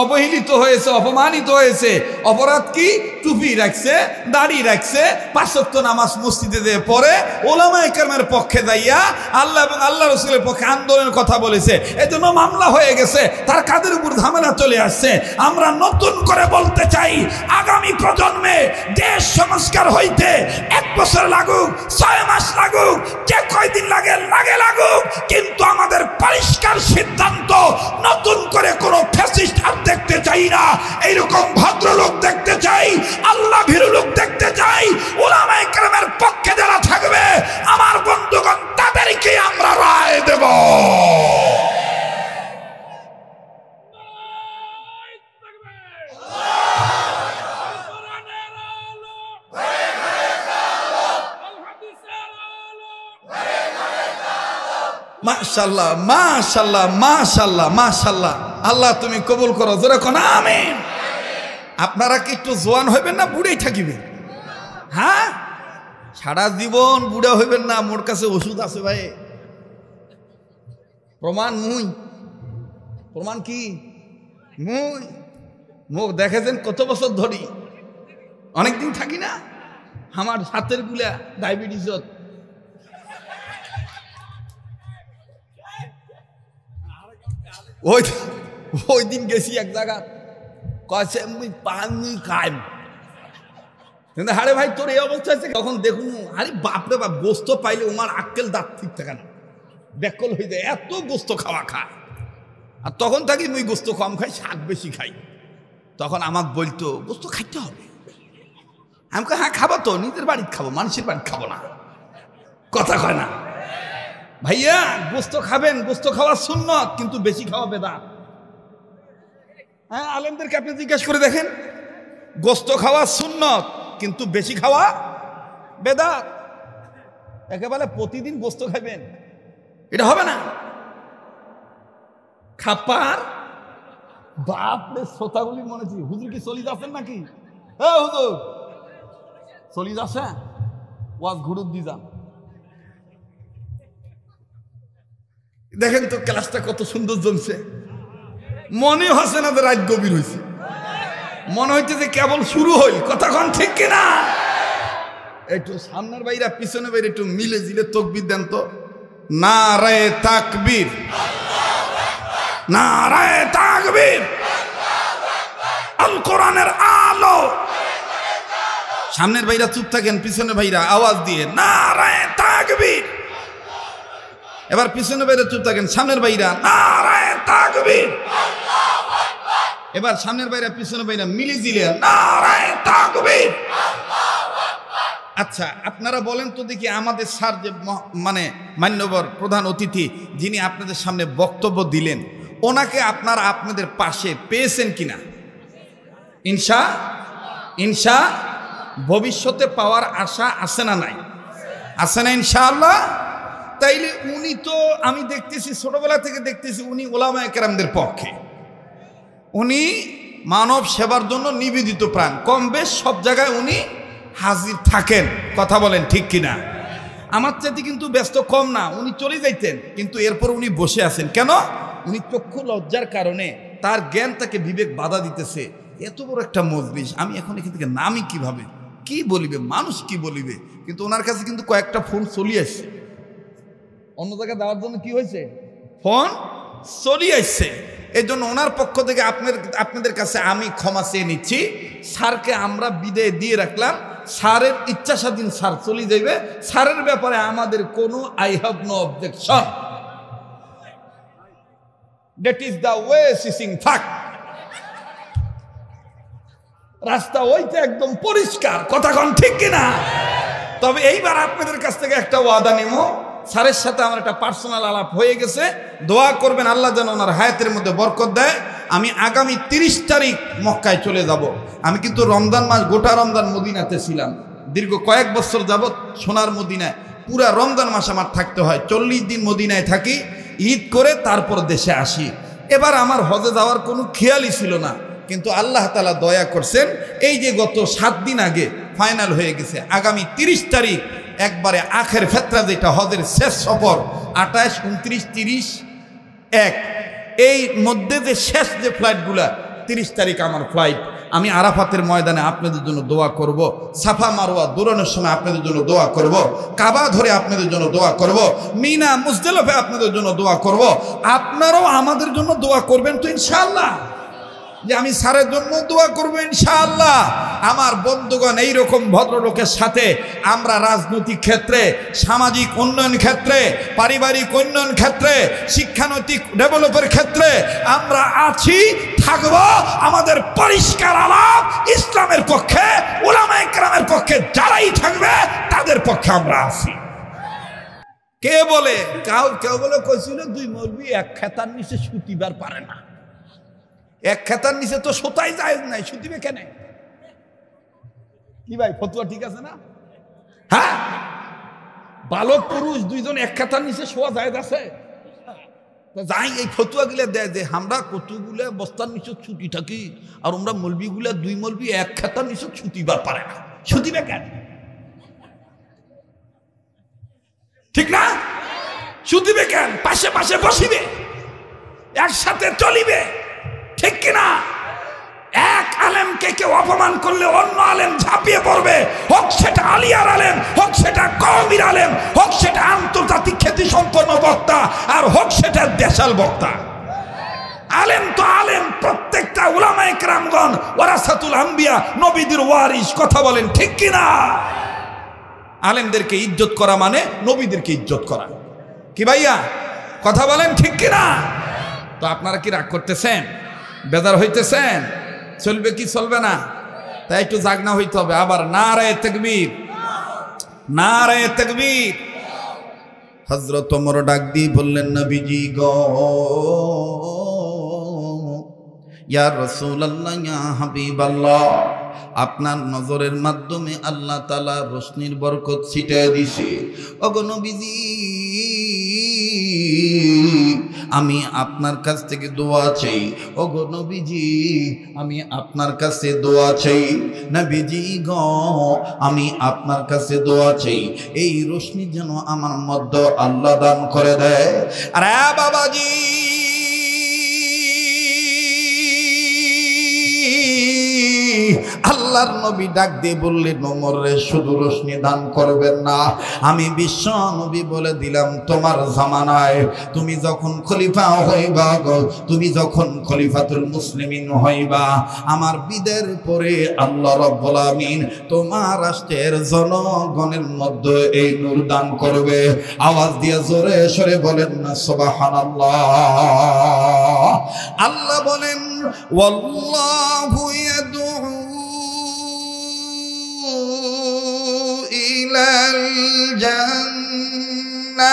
অবহেলিত হয়েছে, অপমানিত হয়েছে। অপরাধ কি? টুপি রাখছে, দাড়ি রাখছে, 5 ওয়াক্ত নামাজ মসজিদে দিয়ে পড়ে, ওলামায়ে কেরামের পক্ষে যাইয়া আল্লাহ এবং আল্লাহ রাসূলের পক্ষে আন্দোলনের কথা বলেছে, এজন্য মামলা হয়ে গেছে, তার কাদের উপর ঝামেলা চলে আসছে। আমরা নতুন করে বলতে চাই, আগামী প্রজন্মে দেশ সংস্কার হইতে 1 বছর লাগুক, 6 মাস লাগুক, যে কয়দিন লাগে লাগুক, কিন্তু আমাদের পরিষ্কার সিদ্ধান্ত, নতুন করে কোনো ফ্যাসিস্ট আর দেখতে চাই না। এইরকম ভদ্রলোক দেখতে চাই, আল্লাহ ভীরু লোক দেখতে চাই। উলামায়ে কেরামের পক্ষে যারা থাকবে আমার বন্ধুগণ, তাদেরকে আমরা রায় দেব। মাশাআল্লাহ মাশাআল্লাহ মাশাআল্লাহ মাশাআল্লাহ, আল্লাহ তুমি কবুল করো, জোরে কোন আমিন। আপনারা কি একটু জোয়ান হইবেন না বুড়েই থাকিবেন? হ্যাঁ, সারা জীবন বুড়া হইবেন না। মোর কাছে ওষুধ আছে ভাই, প্রমাণ মুই। প্রমাণ কি? মুই মুখ দেখেছেন কত বছর ধরি, অনেকদিন থাকি না। আমার হাতের গুলা ডায়াবেটিস, ওই দিন গেছি এক জায়গা, কয়েছে মুই পানি খাই, কিন্তু আরে ভাই তোর এই অবস্থা আছে। তখন দেখুন আরে বাপরে বাপ, গোস্ত পাইলে ওমার আক্কেল দাঁত ঠিক থাকে না, ব্যাকল হয়ে যায়, এত গোস্ত খাওয়া খায়। আর তখন থাকি মুই গোস্ত কম খাই, শাক বেশি খাই। তখন আমাকে বলতো গোস্ত খাইতে হবে। আমি হ্যাঁ খাবো তো, নিজের বাড়িতে খাবো, মানুষের বাড়িতে খাবো না। কথা কয় না ভাইয়া, গোস্ত খাবেন, গোস্ত খাওয়া সুন্নত, কিন্তু বেশি খাওয়া বেদাত। হ্যাঁ, আলেমদেরকে আপনি জিজ্ঞাসা করে দেখেন, গোস্ত খাওয়া সুন্নত কিন্তু বেশি খাওয়া বেদাত। একেবারে প্রতিদিন গোস্ত খাবেন এটা হবে না। খাপার বাপরে, শ্রোতাগুলি মনে হচ্ছে হুজুর কি চলি যাচ্ছেন নাকি? হ্যাঁ হুজুর চলি যাচ্ছে, ওয়াজ ঘুরুত দি যান। দেখেন তো ক্লাসটা কত সুন্দর জমছে, মনে হচ্ছে না যে রাত গভীর হয়েছে, মনে হচ্ছে যে কেবল শুরু হইল। কথা কন ঠিক কিনা? একটু সামনের বাইরা পিছনে বাইরে একটু মিলে জিলে তকবীর দেন তো। নারায়ে তাকবীর, নারায়ে তাকবীর, আল কোরআনের আলো। সামনের ভাইরা চুপ থাকেন, পিছনে ভাইরা আওয়াজ দিয়ে নারায়ে তাকবীর। এবার পিছনে ভাইরা চুপ থাকেন, সামনের ভাইরা নারায়ে তাকবীর। এবার সামনের ভাইরা পিছনে ভাইরা মিলে জিলে নারায়ে তাকবীর। আচ্ছা আপনারা বলেন তো দেখি, আমাদের স্যার যে মানে মান্যবর প্রধান অতিথি যিনি আপনাদের সামনে বক্তব্য দিলেন, ওনাকে আপনারা আপনাদের পাশে পেয়েছেন কিনা? ইনশা ইনশা ভবিষ্যতে পাওয়ার আশা আছে না নাই? আছে না ইনশাআল্লাহ? তাইলে উনি তো আমি দেখতেছি, ছোটবেলা থেকে দেখতেছি উনি ওলামায়ে কেরামদের পক্ষে, উনি মানব সেবার জন্য নিবেদিত প্রাণ। কম বেশ সব জায়গায় উনি হাজির থাকেন। কথা বলেন ঠিক কিনা? আমার চাইতে কিন্তু ব্যস্ত কম না, উনি চলে যাইতেন, কিন্তু এরপর উনি বসে আছেন কেন? উনি চক্ষু লজ্জার কারণে তার জ্ঞান তাকে বিবেক বাধা দিতেছে। এত বড় একটা মজলিস, আমি এখন এখান থেকে নামি কিভাবে, কি বলিবে মানুষ, কি বলিবে? কিন্তু ওনার কাছে কিন্তু কয়েকটা ফোন চলে আসছে, অন্য জায়গায় দেওয়ার জন্য কি হয়েছে, ফোন চলে আসছে। এই জন্য ওনার পক্ষ থেকে আপনাদের কাছে আমি ক্ষমা চেয়ে নিচ্ছি। স্যারকে আমরা বিদায় দিয়ে রাখলাম, স্যারের ইচ্ছা স্বাধীন স্যার চলে যাইবে। স্যারের ব্যাপারে আমাদের কোনো I have no objection. That is the way সিসিং থাক। রাস্তা ওইটা একদম পরিষ্কার। কথা কোন ঠিক কিনা? তবে এইবার আপনাদের কাছ থেকে একটা ওয়াদা নেব, স্যারের সাথে আমার একটা পার্সোনাল আলাপ হয়ে গেছে, দোয়া করবেন আল্লাহ যেন ওনার হায়াতের মধ্যে বরকত দেয়। আমি আগামী 30 তারিখ মক্কায় চলে যাব। আমি কিন্তু রমজান মাস, গোটা রমজান মদিনাতে ছিলাম, দীর্ঘ কয়েক বছর যাবৎ সোনার মদিনায় পুরা রমজান মাস আমার থাকতে হয়। 40 দিন মদিনায় থাকি, ঈদ করে তারপর দেশে আসি। এবার আমার হজে যাওয়ার কোনো খেয়ালই ছিল না, কিন্তু আল্লাহ তাআলা দয়া করছেন, এই যে গত 7 দিন আগে ফাইনাল হয়ে গেছে। আগামী 30 তারিখ একবারে আখের ফেতরা, যেটা হজের শেষ সফর, 28, 29, 30, 1 এই মধ্যে যে শেষ যে ফ্লাইটগুলা, 30 তারিখ আমার ফ্লাইট। আমি আরাফাতের ময়দানে আপনাদের জন্য দোয়া করব, সাফা মারওয়া দৌড়ানোর সময় আপনাদের জন্য দোয়া করব, কাবা ধরে আপনাদের জন্য দোয়া করব, মিনা মুজদালিফা আপনাদের জন্য দোয়া করব। আপনারাও আমাদের জন্য দোয়া করবেন তো ইনশাআল্লাহ? যে আমি স্যারের জন্য দোয়া করবো ইনশাআল্লাহ। আমার বন্ধুগণ, এইরকম ভদ্রলোকের সাথে আমরা রাজনৈতিক ক্ষেত্রে, সামাজিক উন্নয়ন ক্ষেত্রে, পারিবারিক উন্নয়ন ক্ষেত্রে, শিক্ষানৈতিক ডেভেলপের ক্ষেত্রে আমরা আছি, থাকব। আমাদের পরিষ্কার আলাপ ইসলামের পক্ষে, উলামায়ে কেরামের পক্ষে যারাই থাকবে তাদের পক্ষে আমরা আছি। কে বলে কেউ বলে কইছিল 2 মৌলবি এক খেতার নিচে সুতিবার পারে না। এক খেতার নিচে তো সোতাই যায় নাই, সুতিবে কেন? কি ভাই ফতুয়া ঠিক আছে না? হ্যাঁ, বালক পুরুষ 2 জন এক খেতার নিচে শোয়া যায় আছে? যাই এই ফতুয়াগুলা দেয় যে আমরা কতগুলা বস্তার নিচে ছুটি থাকি আর আমরা মলবিগুলা 2 মলবি এক খাতার নিচে ছুটিবার পারে না, ছুটিবে কেন? ঠিক না? ছুটিবে কেন? পাশে পাশে বসিবে, একসাথে চলিবে, ঠিক কিনা? এক আলেমকে কেউ অপমান করলে অন্য আলেম ঝাঁপিয়ে পড়বে, হোক সেটা আলিয়ার আলেম, হোক সেটা কওমির আলেম, হোক সেটা আন্তর্জাতিক খ্যাতি সম্পন্ন বক্তা, আর হোক সেটা দেশাল বক্তা। আলেম তো আলেম, প্রত্যেকটা উলামায়ে কেরামগণ ওয়ারাসাতুল আম্বিয়া, নবীদের ওয়ারিস। কথা বলেন ঠিক কিনা? আলেমদেরকে ইজ্জত করা মানে নবীদেরকে ইজ্জত করা, কি ভাইয়া? কথা বলেন ঠিক কিনা? তো আপনারা কি রাগ করতেছেন, বেজার হইতেছেন? চলবে কি চলবে না? তাই একটু জাগনা হইতে হবে। আবার নারায়ে তাকবীর, নারায়ে তাকবীর। হযরত ওমর ডাক দিয়ে বললেন, নবীজি গো, ইয়া রাসূলুল্লাহ, ইয়া হাবিবাল্লাহ, আপনার নজরের মাধ্যমে আল্লাহ তাআলা রোশনির বরকত ছিটিয়ে দিছে। ওগো নবীজি, আমি আপনার কাছ থেকে দোয়া চাই। ওগো নবীজি, আমি আপনার কাছে দোয়া চাই। নবীজি গো, আমি আপনার কাছে দোয়া চাই, এই রোশনি যেন আমার মধ্যে আল্লাহ দান করে দেয়। আরে বাবাজি, আল্লাহর নবী ডাক দিয়ে বললেন, ওমর রে, শুধু রোশনি দান করবেন না, আমি বিশ্ব নবী বলে দিলাম, তোমার জামানায় তুমি যখন খলিফা হইবা গো, তুমি যখন খলিফাতুল মুসলিমিন হইবা, আমার বিদের পরে আল্লাহ রাব্বুল আমিন তোমার রাষ্ট্রের জনগণের মধ্যে এই নূর দান করবে। আওয়াজ দিয়ে জোরে সরে বলেন না সুবহানাল্লাহ। আল্লাহ বলেন, ওয়াল্লাহু ইয়াদউ ইলাল জান্নাতি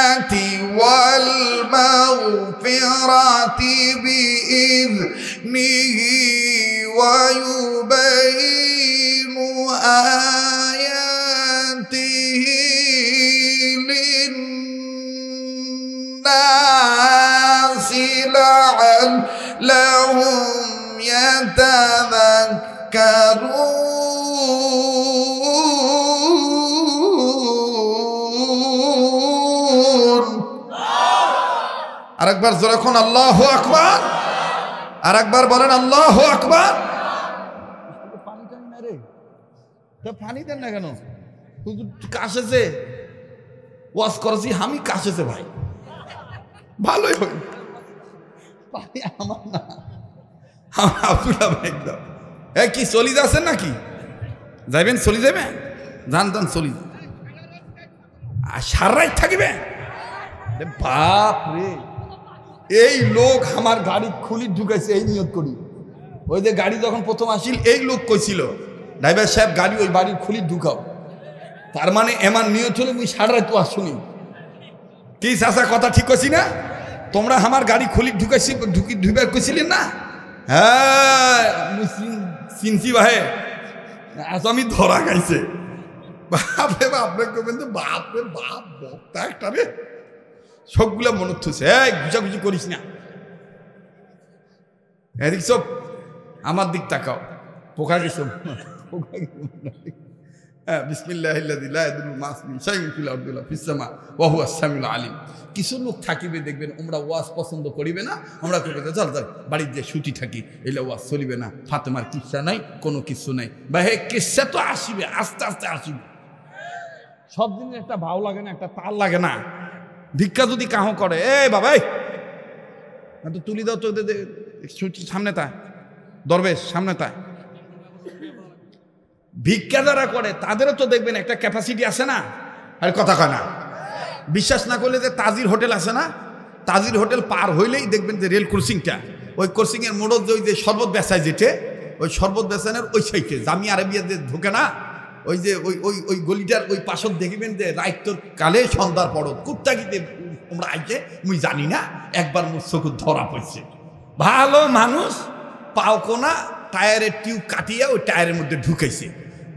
ওয়াল মাগফিরাতি বিইذনিহি ওয়া ইউবাইনু আয়াতিহি লিন-নাসি লাআল্লাহুম ইয়াতাযাক্কারুন। আরেকবার জোরে কোন আল্লাহু আকবার, আরেকবার বলেন আল্লাহু আকবার। পানি টানি না রে, তো পানি দেন না কেন? কাশেছে ওয়াজ করছি আমি, কাশেছে ভাই, ভালোই হয়। পানি আমার না, আব্দুল্লাহ ভাই একদম। কি চলি যাচ্ছেন নাকি? যাইবেন, চলি যাবেন, যান যান, চলি সারাই থাকিবে। বাপ রে, এই লোক আমার গাড়ি খুলি ঢুকাইছে এই নিয়ত করি। ওই যে গাড়ি যখন প্রথম আসিল, এই লোক কইছিল, ড্রাইভার সাহেব গাড়ি ওই বাড়ির খুলি ঢুকাও। তার মানে এমন নিয়ত হলে মুই সারাই তো শুনি। কি চাচা, কথা ঠিক কইছি না? তোমরা আমার গাড়ি খুলি ঢুকাইছি, ঢুকার কইছিলেন না? হ্যাঁ, চিনছি ভাই, আসামি ধরা খাইছে। বাপরে বাপ, বাপরে বাপ, বক্তা একটা রে, সবগুলা মনে থুছে। এই গুজাগুজি করিস না, এদিক সব আমার দিক তাকাও। পোকা গেছ, বিসমিল্লাহিল্লাযী লা ইয়াদুররু মা ইসমিহি শাইউন ফিল আরদি ওয়ালা ফিস সামা ওয়া হুয়াস সামিউল আলিম। কিছু লোক থাকিবে দেখবেন, আমরা ওয়াজ পছন্দ করিবে না, আমরা কইবে চল চল বাড়ির যে ছুটি থাকি, এলে ওয়াজ চলিবে না, ফাতেমার কিচ্ছা নাই, কোনো কিছু নাই। বা হে কিচ্ছা তো আসিবে, আস্তে আস্তে আসিবে। সব দিনের একটা ভাও লাগে না, একটা তাল লাগে না। ভিক্ষা যদি কাহ করে, এ বাবা তো তুলি দাও তো, সামনে তা দরবেশ, সামনে তা। ভিক্ষা যারা করে তাদেরও তো দেখবেন একটা ক্যাপাসিটি আছে না? আর কথা কয় না। বিশ্বাস না করলে যে তাজির হোটেল আছে না, তাজির হোটেল পার হইলেই দেখবেন যে রেল ক্রসিংটা, ওই ক্রসিংয়ের মোড় যে শরবত বেচায় যেতে, ওই শরবত বেচানোর ওই সাইডে জামিয়া আরবিয়া যে ঢোকে না, ওই যে ওই ওই ওই গলিটার ওই পাশত দেখবেন যে রাইতর কালে সন্ধ্যার পরত কুত্তাগিতে তোমরা আইছে, মুই জানি না, একবার মোর চোখ ধরা পড়ছে। ভালো মানুষ পাও কোনা টায়ারের টিউব কাটিয়ে ওই টায়ারের মধ্যে ঢুকাইছে,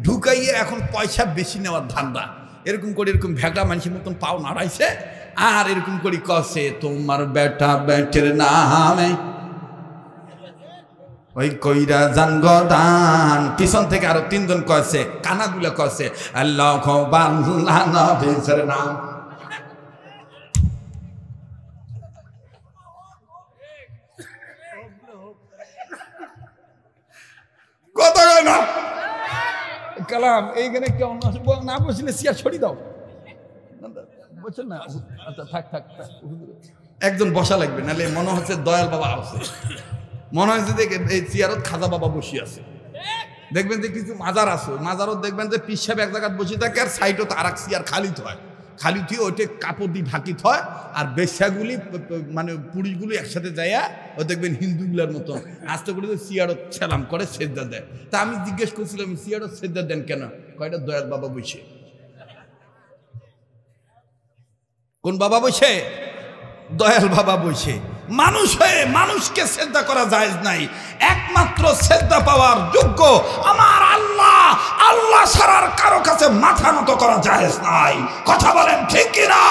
ঢুকাইয়ে এখন পয়সা বেশি নেওয়ার ধান্দা। এরকম করে এরকম ভেগড়া মানুষের মতন পাও নাড়াইছে, আর এরকম করে কছে তোমার বেটা বেটের নামে ওই কইরা জান গদান। পিছন থেকে আরো তিনজন কয়েছে, কানাগুলা কয়েছে আল্লাহ নবীর নাম। কথা কয় না কালাম এইখানে কেউ না বসলে চেয়ার ছড়ি দাও, বুঝছেন না? আচ্ছা থাক থাক, একজন বসা লাগবে, নাহলে মনে হচ্ছে দয়াল বাবা আছে, মনে হচ্ছে যে এই চেয়ারত খাজা বাবা বসে আছে। দেখবেন যে কিছু মাজার আছে, মাজারত দেখবেন যে পীর সাহেব এক জায়গায় বসে থাকে আর সাইডত আর এক চেয়ার খালি হয়, খালি থুয়ে ওইটা কাপড় দিয়ে ঢাকিত হয়, আর বেশ্যাগুলি মানে পুরুষগুলি একসাথে যাইয়া ও দেখবেন হিন্দুগুলার মতো আস্তে করে চেয়ারত সালাম করে সেজদা দেয়। তা আমি জিজ্ঞেস করছিলাম চেয়ারত সেজদা দেন কেন? কয়টা দয়াল বাবা বসে। কোন বাবা বসে? দয়াল বাবা বসে। মানুষ হয়ে মানুষকে সেজদা করা জায়েজ নাই, একমাত্র সেজদা পাওয়ার যোগ্য আমার আল্লাহ। আল্লাহ ছাড়ার কারো কাছে মাথা নত করা জায়েজ নাই। কথা বলেন ঠিক কিনা?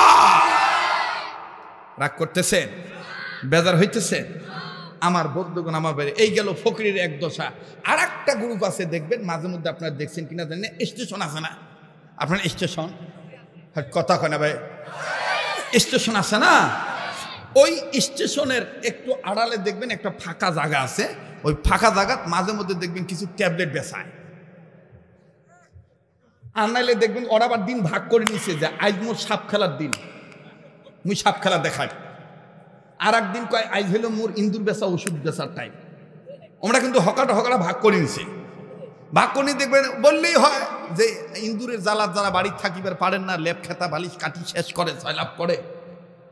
রাগ করতেছেন? বেজার হইতেছে? আমার বন্ধুগণ, আমার বাইরে এই গেল ফকিরের এক দশা। আর একটা গ্রুপ আছে দেখবেন মাঝে মধ্যে, আপনারা দেখছেন কিনা জানেন, স্টেশন আছে না আপনার? স্টেশন কথা কয় না ভাই, স্টেশন আছে না? ওই স্টেশনের একটু আড়ালে দেখবেন একটা ফাঁকা জায়গা আছে, ওই ফাঁকা জায়গা মাঝে মধ্যে দেখবেন কিছু ট্যাবলেট বেচায়। আর নাইলে দেখবেন ওরা আবার দিন ভাগ করে নিছে যে আজ মোর সাপ খেলার দিন, মুই সাপ খেলা দেখাই। আর একদিন কয় আজ হলো মোর ইন্দুর বেচা ওষুধ বেচার টাইম। আমরা কিন্তু হকাটা ভাগ করে নিছি। ভাগ করে নিয়ে দেখবেন বললেই হয় যে ইন্দুরের জ্বালা যারা বাড়ির থাকিবার পারেন না, লেপ খেতা বালিশ কাটি শেষ করে সয়লাভ করে,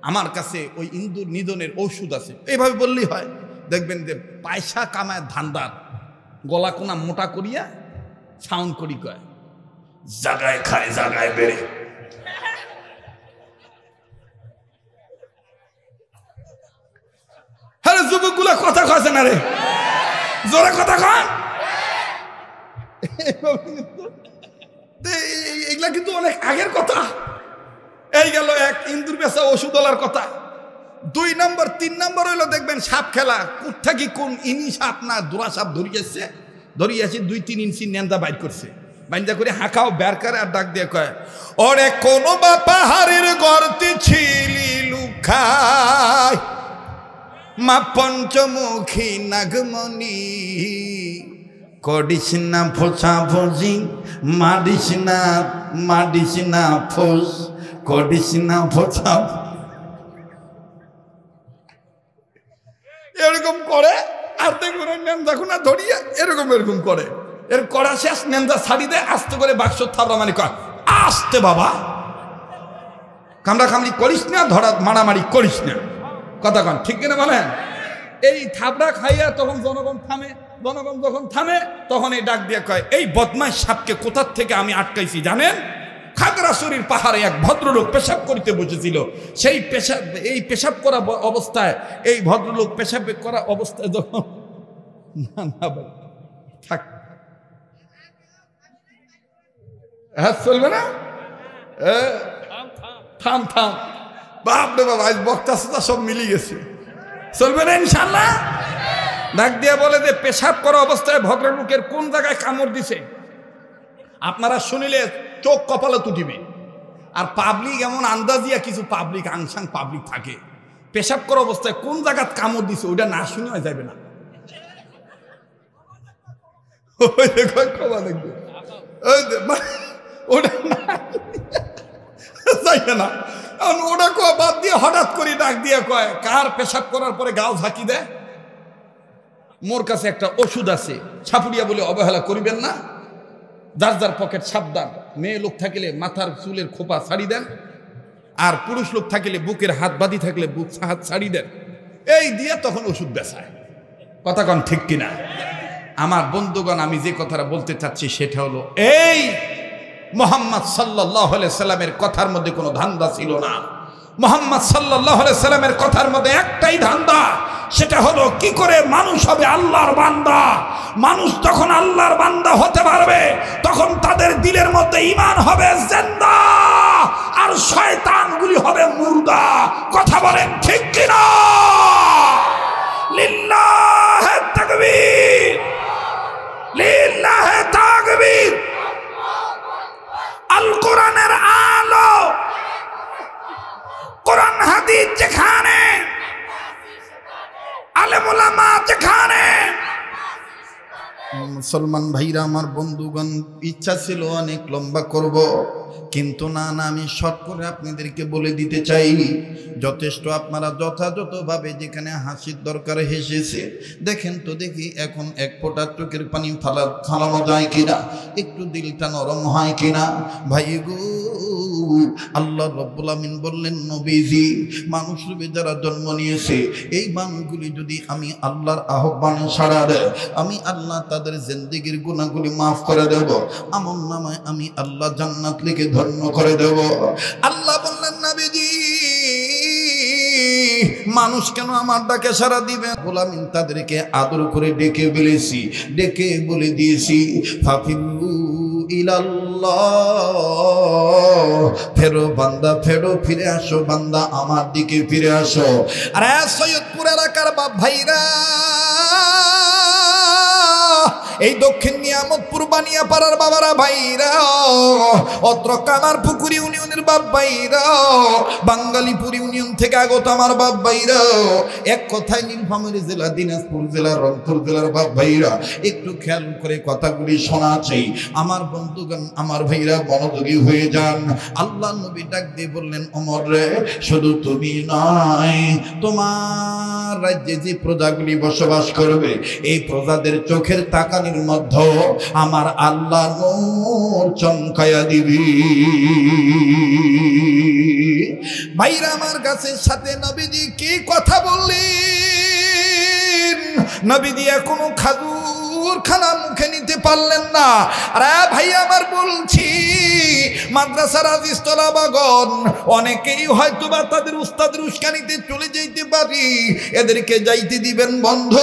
আমার কাছে ওই ইন্দুর নিধনের ঔষধ আছে, এইভাবে বললেই হয়। দেখবেন যে পয়সা কামায় ধান্দার গলা কোনা মোটা করিয়া সাউন্ড করি কয় জাগায় খায় জাগায় বেড়ে। হ্যাঁ যুবকগুলা কথা কয়েছে না রে, জোরে কথা কন। এগুলা কিন্তু অনেক আগের কথা। এই গেল এক ইন্দুর বেচা ওষুধওয়ালার কথা। 2 নম্বর 3 নম্বর হইলো দেখবেন সাপ খেলা। কোথা কোন ইনি সাপ না দোরা সাপ ধরিয়েছে, 2-3 ইঞ্চি নেন্দা বাইর করছে, বাইন্দা করে হাঁকাও বের করে আর ডাক দিয়ে কয় ওরে কোন বা পাহাড়ের গর্তে ছিলি লুকায় মা পঞ্চমুখী নাগমণি, করিস না ফোসা ফোসি মারিস না ফোস, করিস না ফোসা। এরকম করে আর দেখুন নেন্দা খুনা ধরিয়ে এরকম করে। এর করা শেষ, নেন্দা ছাড়ি দেয়, আস্তে করে বাক্স থাবড়া মানে কয় আস্তে বাবা, কামড়া কামড়ি করিস না, ধরা মারামারি করিস না। কথা কন ঠিক কিনা বলেন? এই থাবড়া খাইয়া তখন জনগণ থামে। জনগণ যখন থামে তখন এই ডাক দিয়ে কয় এই বদমাশ সাপকে কোথার থেকে আমি আটকাইছি জানেন? খাগড়াছড়ির পাহাড়ে এক ভদ্রলোক পেশাব করিতে বসেছিল, সেই পেশাব করা অবস্থায় এই ভদ্রলোক পেশাব করা অবস্থায় যখন না ভাই থাক, হ্যাঁ চলবে না, থাম বাপরে বাবা, আজ বক্তা সুতা সব মিলি গেছে, চলবে না ইনশাল্লাহ। ডাক দিয়ে বলে যে পেশাব করা অবস্থায় ভদ্রলোকের কোন জায়গায় কামড় দিছে, আপনারা শুনিলে চোখ কপালে তুটিবে। আর পাবলিক এমন আন্দাজিয়া কিছু পাবলিক আংশাং পাবলিক থাকে, পেশাব করা অবস্থায় কোন জায়গায় কামড় দিছে ওইটা না শুনে যাবে না, ওটা বাদ দিয়ে হঠাৎ করে ডাক দিয়ে কয় কার পেশাব করার পরে গাও ঝাঁকি দেয়, মোর কাছে একটা ওষুধ আছে, ছাপুরিয়া বলে অবহেলা করিবেন না, যার যার পকেট সাবধান। মেয়ে লোক থাকিলে মাথার চুলের খোপা ছাড়ি দেন, আর পুরুষ লোক থাকিলে বুকের হাত বাঁধি থাকলে বুক হাত ছাড়ি দেন, এই দিয়ে তখন ওষুধ বেচায়। কথা কন ঠিক কিনা? আমার বন্ধুগণ, আমি যে কথাটা বলতে চাচ্ছি সেটা হলো এই মুহাম্মদ সাল্লাল্লাহু আলাইহি সাল্লামের কথার মধ্যে কোনো ধান্দা ছিল না। মুহাম্মদ সাল্লাল্লাহু আলাইহি সাল্লামের কথার মধ্যে একটাই ধান্দা, সেটা হলো কি করে মানুষ হবে আল্লাহর বান্দা। মানুষ যখন আল্লাহর বান্দা হতে পারবে তখন তাদের দিলের মধ্যে ঈমান হবে জিন্দা, আর শয়তানগুলি হবে মুর্দা। কথা বলেন ঠিক কিনা? লিল্লাহে তাকবীর, লিল্লাহে তাকবীর। আল কোরআনের আলো, কোরআন হাদিস যেখানে, আলেম ওলামা যেখানে। মুসলমান ভাইরা আমার, বন্ধুগণ, ইচ্ছা ছিল অনেক লম্বা করব, কিন্তু না, আমি শর্ট করে আপনাদেরকে বলে দিতে চাই, যথেষ্ট। আপনারা যথাযথভাবে যেখানে হাসির দরকার হেসেছে। দেখেন তো দেখি এখন এক ফোঁটা চোখের পানি ফালানো যায় কিনা, একটু দিলটা নরম হয় কিনা। ভাই গো, আল্লাহ রাব্বুল আমিন বললেন, নবীজি, মানুষ রূপে যারা জন্ম নিয়েছে এই মানুষগুলি যদি আমি আল্লাহর আহ্বানে সাড়া দেয়, আমি আল্লাহ তাদের জিন্দেগির গুনাহগুলি মাফ করে দেব, আমল নামায় আমি আল্লাহ জান্নাত লিখে ধন্য করে দেব। আল্লাহ বললেন, নবীজি, মানুষ কেন আমার ডাকে সাড়া দিবে? গোলামিন তাদেরকে আদর করে ডেকে বলে দিয়েছি, ফাফিরু ইলাল্লাহ, ফেরো বান্দা ফেরো, ফিরে আসো বান্দা, আমার দিকে ফিরে আসো। আরে সৈয়দপুর এলাকার বাপ ভাইরা, এই দক্ষিণ নিয়ামতপুর বানিয়াপাড়ার বাবারা ভাইরা, অত্র কামারপুকুর ইউনিয়নের বাপ ভাইরা, বাঙ্গালীপুর ইউনিয়ন থেকে আগত আমার বাপ ভাইরা, এক কথায় নীলফামারী জেলা, দিনাজপুর জেলা, রংপুর জেলার বাপ ভাইরা, একটু খেয়াল করে কথাগুলি শোনা চাই। আমার বন্ধুগণ, আমার ভাইরা, মনোযোগী হয়ে যান। আল্লাহ নবী ডাক দিয়ে বললেন, ওমর রে, শুধু তুমি নয়, তোমার রাজ্যে যে প্রজাগুলি বসবাস করবে, এই প্রজাদের চোখের তাকানির মধ্যে আমার আল্লাহ নূর চমকায়া দিবি। ভাইরা আমার, গাছের সাথে নবীজি কি কথা বললেন? নবীজি এখনো খাজুর খানা মুখে নিতে পারলেন না। আরে ভাই আমার, বলছি, মাদ্রাসার আজিজ তলাবাগণ অনেকেই হয়তো বা তাদের উস্তাদের উস্কানিতে চলে যেতে পারি, এদেরকে যাইতে দিবেন বন্ধ,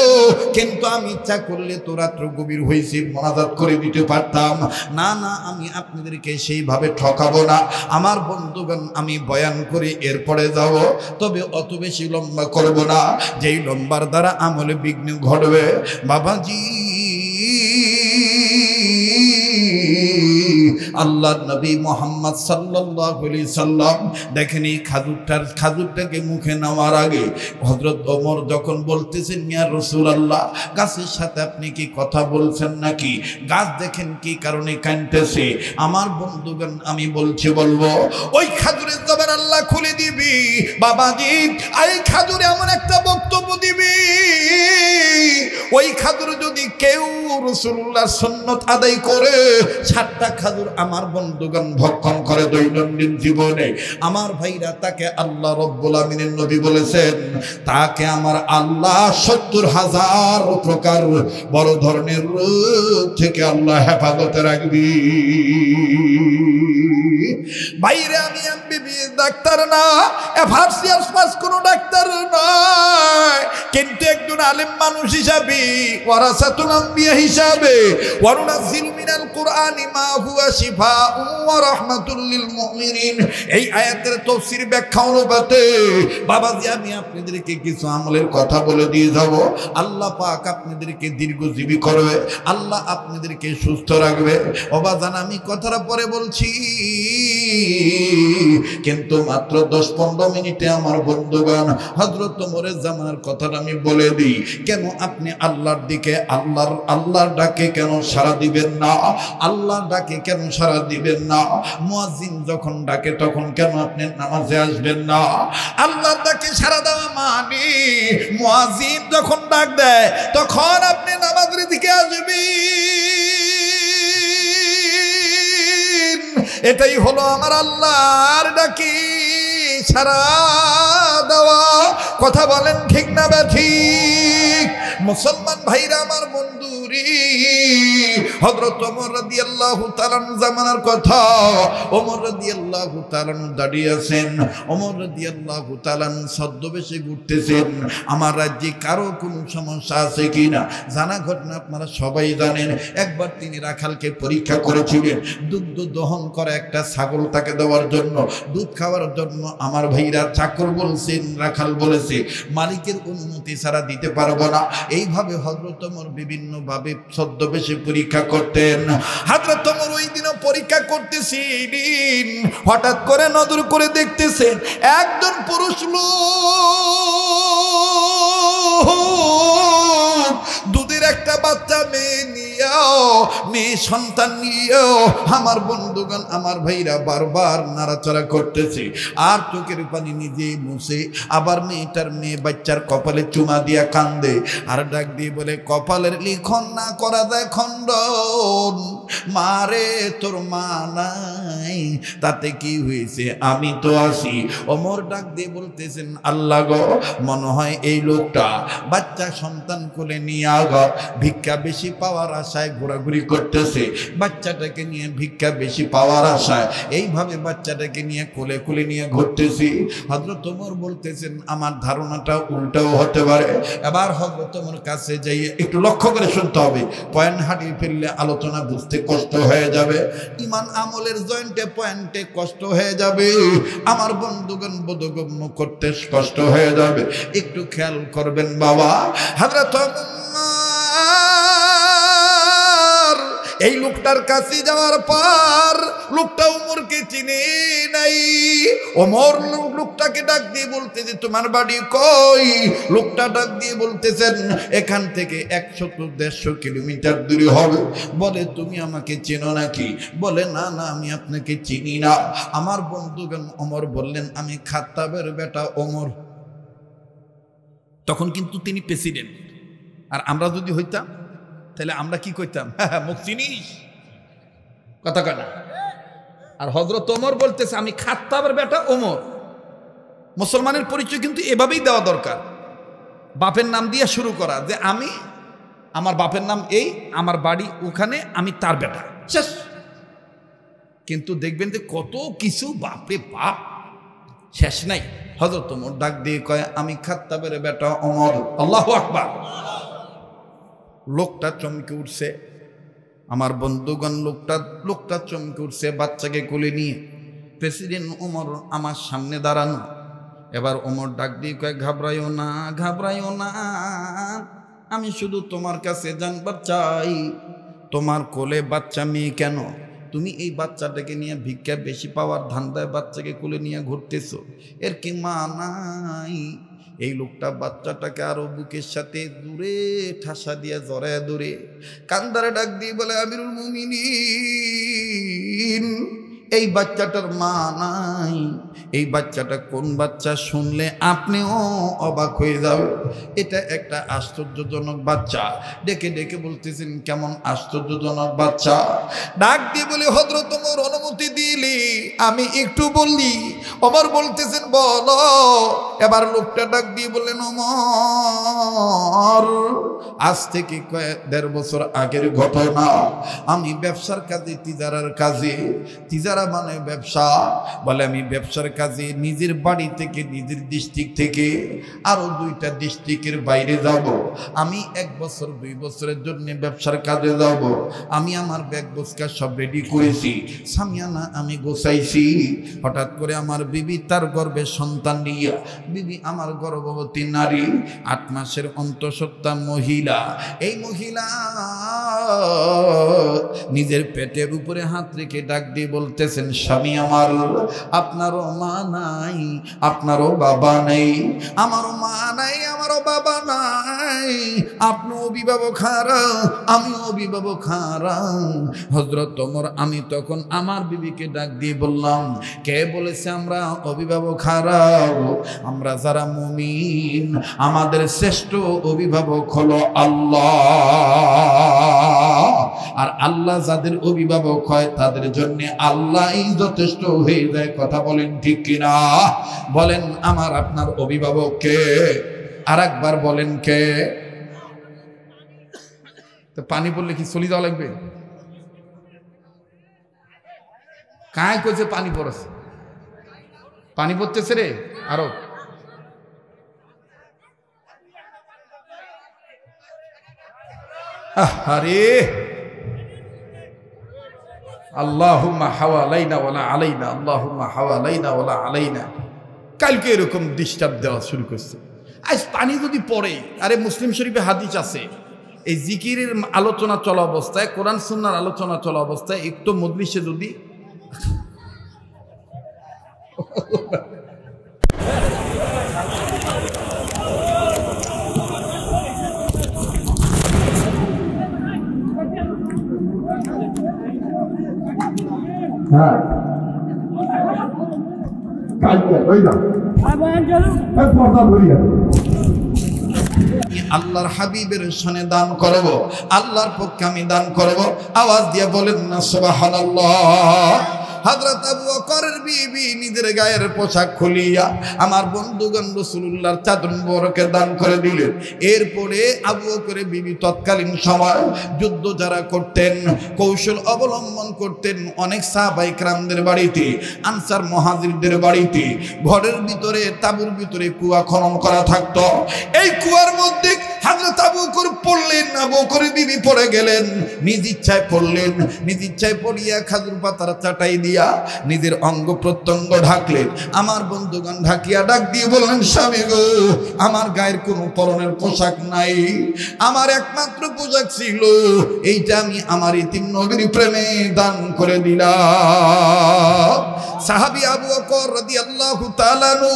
কিন্তু আমি ইচ্ছা করলে তো রাত্র গভীর হয়েছে মোনাজাত করে দিতে পারতাম। না, আমি আপনাদেরকে সেইভাবে ঠকাবো না। আমার বন্ধুগণ, আমি বয়ান করে এরপরে যাব, তবে অত বেশি লম্বা করব না, যেই লম্বার দ্বারা আমলে বিঘ্ন ঘটবে। বাবাজি, আল্লাহ নবী মুহাম্মদ সাল্লাল্লাহু আলাইহি সাল্লাম দেখেন, এই খাজুরটাকে মুখে নেওয়ার আগে হযরত ওমর যখন বলতেছেন, ইয়া রাসূলুল্লাহ, গাছের সাথে আপনি কি কথা বলছেন নাকি? গাছ দেখেন কি কারণে কাঁদতেছে। আমার বন্ধুগণ, আমি বলবো, ওই খাজুরের জবান আল্লাহ খুলে দিবি। বাবাজি, এই খাজুরে এমন একটা বক্তব্য দিবি, ওই খাজুর যদি কেউ রাসূলুল্লাহর সুন্নাত আদায় করে, 7টা খাজুর আমার বন্ধুগণ ভক্ষণ করে দৈনন্দিন জীবনে, আমার ভাইরা, তাকে আল্লাহ রাব্বুল আমিনের নবী বলেছেন, তাকে আমার আল্লাহ 70,000 প্রকার বড় ধরনের রোগ থেকে আল্লাহ হেফাজতে রাখবি। বাইরে আমি এমবিবিএস ডাক্তার না, এফআরসিএস পাস কোনো ডাক্তার নয়, কিন্তু একজন আলেম মানুষ হিসাবে, ওয়ারাসাতুল আম্বিয়া হিসাবে, ওয়ানুনাজ্জিলু মিনাল কুরআনি মা হুয়া শিফাউন ওয়া রাহমাতুল লিল মুমিনিন, এই আয়াতের তাফসীর ব্যাখ্যা অনুপাতে বাবাজি আমি আপনাদেরকে কিছু আমলের কথা বলে দিয়ে যাব। আল্লাহ পাক আপনাদেরকে দীর্ঘজীবী করবে, আল্লাহ আপনাদেরকে সুস্থ রাখবে। বাবাজান, আমি কথাটা পরে বলছি, কিন্তু মাত্র 10-15 মিনিটে আমার বন্ধুগণ হযরত ওমরের জামানার কথাটা আমি বলে দিই। কেন আপনি আল্লাহর দিকে, আল্লাহর ডাকে কেন সাড়া দিবেন না? আল্লাহর ডাকে কেন সাড়া দিবেন না? মুয়াজ্জিন যখন ডাকে তখন কেন আপনি নামাজে আসবেন না? আল্লাহর ডাকে সাড়া দেওয়া মানে মুয়াজ্জিন যখন ডাক দেয় তখন আপনি নামাজের দিকে আসবেন। এটাই হলো আমার আল্লাহর ডাকে সাড়া দেওয়া। কথা বলেন ঠিক না ঠিক? মুসলমান ভাইরা আমার, বন্ধুরি, হযরত ওমর রাদিয়াল্লাহু তাআলা জামানার কথা। ওমর রাদিয়াল্লাহু তাআলা দাঁড়িয়ে আছেন, ওমর রাদিয়াল্লাহু তাআলা ছদ্মবেশে ঘুরতেছেন। আমার রাজ্যে কারো কোনো সমস্যা আছে কিনা জানা ঘটনা আপনারা সবাই জানেন। একবার তিনি রাখালকে পরীক্ষা করেছিলেন, দুগ্ধ দহন করা একটা ছাগল তাকে দেওয়ার জন্য, দুধ খাওয়ার জন্য। আমার ভাইরা চাকর বলছেন, রাখাল বলেছে মালিকের অনুমতি ছাড়া দিতে পারবো না। এইভাবে হযরত ওমর বিভিন্ন ভাবে ছদ্মবেশে পরীক্ষা করতেন। হযরত ওমর ওই দিনও পরীক্ষা করতেছিলেন, হঠাৎ করে নজর করে দেখতেছেন একজন পুরুষ লোক দুধের একটা বাচ্চা মেয়ে সন্তান নিয়েও আমার বন্ধুগণ, আমার ভাইরা বারবার নাড়াচাড়া করতেছে আর চোখের পানি নিজে মুছে। আবার মেয়ে বাচ্চার কপালে চুমা দিয়া কান্দে আর ডাক দিয়ে বলে, কপালের লিখন না করা যায় খণ্ডন, মারে তোর মা নাই, তাতে কি হয়েছে, আমি তো আছি। ওমর ডাক দিয়ে বলতেছেন, আল্লাহ গো, মনে হয় এই লোকটা বাচ্চা সন্তান কোলে নিয়ে ভিক্ষা বেশি পাওয়ার আশায় ঘোরাঘুরি করতেছে, বাচ্চাটাকে নিয়ে ভিক্ষা বেশি পাওয়ার আশায় এইভাবে বাচ্চাটাকে নিয়ে কোলে কোলে নিয়ে ঘুরতেছি। হযরত ওমর বলতেছেন, আমার ধারণাটা উল্টাও হতে পারে। এবার হযরত ওমর কাছে যাইয়ে একটু লক্ষ্য করে শুনতে হবে, পয়েন্ট হারিয়ে ফেললে আলোচনা বুঝতে কষ্ট হয়ে যাবে, ইমান আমলের জয়েন্টে পয়েন্টে কষ্ট হয়ে যাবে, আমার বন্ধুগণ বোধগম্য করতে কষ্ট হয়ে যাবে। একটু খেয়াল করবেন বাবা। হযরত এই লোকটার কাছে যাওয়ার পর লোকটা ওমরকে চিনে নাই। ওমর লোকটাকে ডাক দিয়ে বলতেছে, তোমার বাড়ি কই? লোকটা ডাক দিয়ে বলতেছেন, এখান থেকে 100-150 কিলোমিটার দূরে হবে। বলে, তুমি আমাকে চেনো নাকি? বলে, না না, আমি আপনাকে চিনি না। আমার বন্ধুগণ ওমর বললেন, আমি খাত্তাবের বেটা ওমর। তখন কিন্তু তিনি প্রেসিডেন্ট, আর আমরা যদি হইতাম তাহলে আমরা কি কইতাম, মুখ চিনিস, কথা কয় না। আর হযরত ওমর বলতেছে, আমি খাত্তাবের বেটা ওমর। মুসলমানের পরিচয় কিন্তু এভাবেই দেওয়া দরকার, বাপের নাম দিয়ে শুরু করা, যে আমি, আমার বাপের নাম এই, আমার বাড়ি ওখানে, আমি তার বেটা, শেষ। কিন্তু দেখবেন যে কত কিছু, বাপরে বাপ, শেষ নাই। হযরত ওমর ডাক দিয়ে কয়, আমি খাত্তাবের বেটা ওমর। আল্লাহু আকবার। লোকটা চমকে উঠছে, আমার বন্ধুগণ, লোকটা চমকে উঠছে, বাচ্চাকে কোলে নিয়ে। প্রেসিডেন্ট ওমর আমার সামনে দাঁড়ানো। এবার ওমর ডাক দিয়ে কয়, ঘাবড়াইও না, ঘাবড়াইও না, আমি শুধু তোমার কাছে জানবার চাই, তোমার কোলে বাচ্চা মেয়ে কেন? তুমি এই বাচ্চাটাকে নিয়ে ভিক্ষা বেশি পাওয়ার ধান্দায় বাচ্চাকে কোলে নিয়ে ঘুরতেছো, এর কি মা নাই? এই লোকটা বাচ্চাটাকে আরো বুকের সাথে দূরে ঠাসা দিয়ে জড়ায় ধরে কান্দারে ডাক দিয়ে বলে, আমিরুল মুমিনিন, এই বাচ্চাটার মা নাই। এই বাচ্চাটা কোন বাচ্চা শুনলে আপনিও অবাক হয়ে যাবেন। এটা একটা আশ্চর্যজনক বাচ্চা। ডেকে ডেকে বলতেছেন, কেমন আশ্চর্যজনক বাচ্চা? ডাক দিয়ে বলে, হযরত ওমর অনুমতি দিলি আমি একটু বললি। ওমর বলতেছেন, বলো। এবার লোকটা ডাক দিয়ে বললেন, ওমর, আজ থেকে 1.5 বছর আগের ঘটনা। আমি ব্যবসার কাজে, তিজারার কাজে, তিজারা মানে ব্যবসা, বলে আমি ব্যবসার কাজে নিজের বাড়ি থেকে, নিজের ডিস্ট্রিক্ট থেকে আরো 2টা ডিস্ট্রিক্টের বাইরে যাব। আমি 1 বছর 2 বছরের জন্য ব্যবসার কাজে যাব। আমি আমার ব্যাগ বোঝকা সব রেডি করেছি, সামিয়ানা আমি গোছাইছি। হঠাৎ করে আমার বিবি তার গর্ভে সন্তান নিয়ে, বিবি আমার গর্ভবতী নারী, 8 মাসের অন্তঃসত্ত্বা মহিলা। এই মহিলা নিজের পেটের উপরে হাত রেখে ডাক দিয়ে বলতেছেন, স্বামী আমার, আপনারও মা নাই, আপনারও বাবা নেই, আমারও মা নাই, আমারও বাবা নাই, আপনি অভিভাবক হারা, আমি অভিভাবক হারা। হযরত ওমর, আমি তখন আমার বিবিকে ডাক দিয়ে বললাম, কে বলেছে আমরা অভিভাবক হারা? আমরা যারা মুমিন, আমাদের শ্রেষ্ঠ অভিভাবক হলো আল্লাহ। আর আল্লাহ যাদের অভিভাবক হয় তাদের জন্য আল্লাহই যথেষ্ট হয়ে যায়। কথা বলেন ঠিক কিনা? বলেন, আমার আপনার অভিভাবক কে? আর একবার বলেন, কে? তো পানি পড়লে কি চলে যাওয়া লাগবে? কায় কইছে পানি পড়েছে, পানি পড়তেছে রে আরো। আরে আল্লাহুম্মা হাওয়ালাইনা ওয়ালা আলাইনা, আল্লাহুম্মা হাওয়ালাইনা ওয়ালা আলাইনা। কালকে এরকম ডিস্টার্ব দেওয়া শুরু করছে। আজ পানি যদি পড়ে, আরে মুসলিম শরীফে হাদিস আছে, এই জিকিরের আলোচনা চলা অবস্থায়, কোরআন সুন্নাহর আলোচনা চলা অবস্থায় একটু মজলিসে যদি আল্লাহর হাবিবের শানে দান করব, আল্লাহর পক্ষে আমি দান করব, আওয়াজ দিয়ে বলেন না সুবহানাল্লাহ। হযরত আবু বকরের বিবি নিজের গায়ের পোশাক খুলিয়া আমার বন্ধুগণ রাসূলুল্লাহর চাদর মোবারকে দান করে দিলেন। এরপরে আবু বকরের বিবি তৎকালীন সময় যুদ্ধ যারা করতেন, কৌশল অবলম্বন করতেন, অনেক সাহাবায়ে কেরামদের বাড়িতে, আনসার মুহাজিরদের বাড়িতে ঘরের ভিতরে, তাঁবুর ভিতরে কুয়া খনন করা থাকতো। এই কুয়ার মধ্যে হযরত আবু বকর পড়লেন, আবু বকরের বিবি পড়ে গেলেন, নিজ ইচ্ছায় পড়লেন, নিজ ইচ্ছায় পড়িয়া খাজুর পাতার চাটাই দিয়া নিজের অঙ্গ প্রত্যঙ্গ ঢাকলেন। আমার বন্ধুগণ ঢাকিয়া ডাক দিয়ে বললেন, স্বামী গো, আমার গায়ের কোনো পরনের পোশাক নাই, আমার একমাত্র পোশাক ছিল এইটা, আমি আমার ইতিম নবীর প্রেমে দান করে দিলাম। সাহাবী আবু বকর রাদিয়াল্লাহু তাআলা আনহু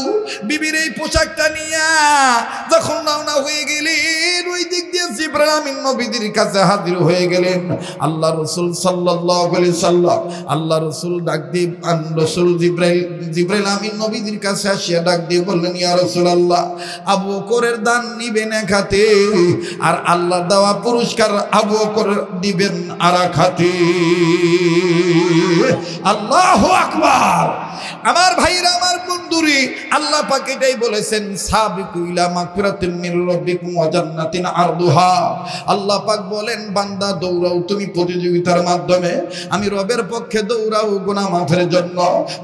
বিবির এই পোশাকটা নিয়া যখন রওনা হয়ে গেলেন, ওই দিক দিয়ে জিবরাইল আমিন নবীর কাছে হাজির হয়ে গেলেন। আল্লাহ রাসূল সাল্লাল্লাহু আলাইহি সাল্লাম, আল্লাহ রাসূল ডাক দিয়ে রাসূল জিবরাইল আমিন নবীর কাছে আসিয়া ডাক দিয়ে বললেন, ইয়া রাসূলুল্লাহ, আবু বকরের দান নিবেন এক হাতে, আর আল্লাহ দেওয়া পুরস্কার আবু বকর দিবেন আর এক হাতে। আল্লাহু আকবার। আমার ভাইরা, আমার বন্ধুরে, আল্লাহ পাক এটাই বলেছেন, সাবিকু ইলা মাগফিরাতিন মির রাব্বিকুম ওয়া জান্নাতিন আরদুহা। আল্লাহ পাক বলেন, বান্দা দৌড়াও তুমি প্রতিযোগিতার মাধ্যমে, আমি রবের পক্ষে দৌড়াও গুনাহ মাফের জন্য,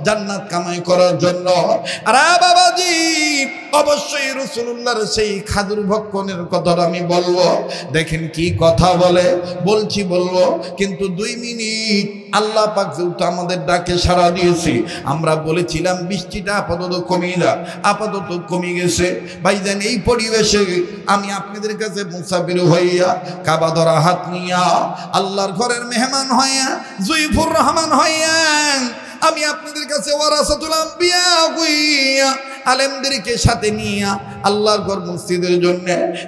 জান্নাত কামাই করার জন্য। আরে বাবাজি, অবশ্যই রাসূলুল্লাহর সেই খাজুর ভক্ষণের কথাটা আমি বলবো। দেখেন কি কথা বলে, বলবো, কিন্তু 2 মিনিট আল্লাহ পাক যেহেতু আমাদের ডাকে সাড়া দিয়েছে, আমরা বলেছিলাম বৃষ্টিটা আপাতত কমিয়ে যা, আপাতত কমে গেছে। ভাইজান, এই পরিবেশে আমি আপনাদের কাছে মুসাফির হইয়া, কাবা ধরা হাত নিয়া, আল্লাহর ঘরের মেহমান হইয়া, জয়ফুর রহমান হইয়া, আমি আপনাদের কাছে ওয়ারাসাতুল আম্বিয়া হইয়া, আলেমদেরকে সাথে নিয়ে আল্লাহর ঘর মসজিদের জন্য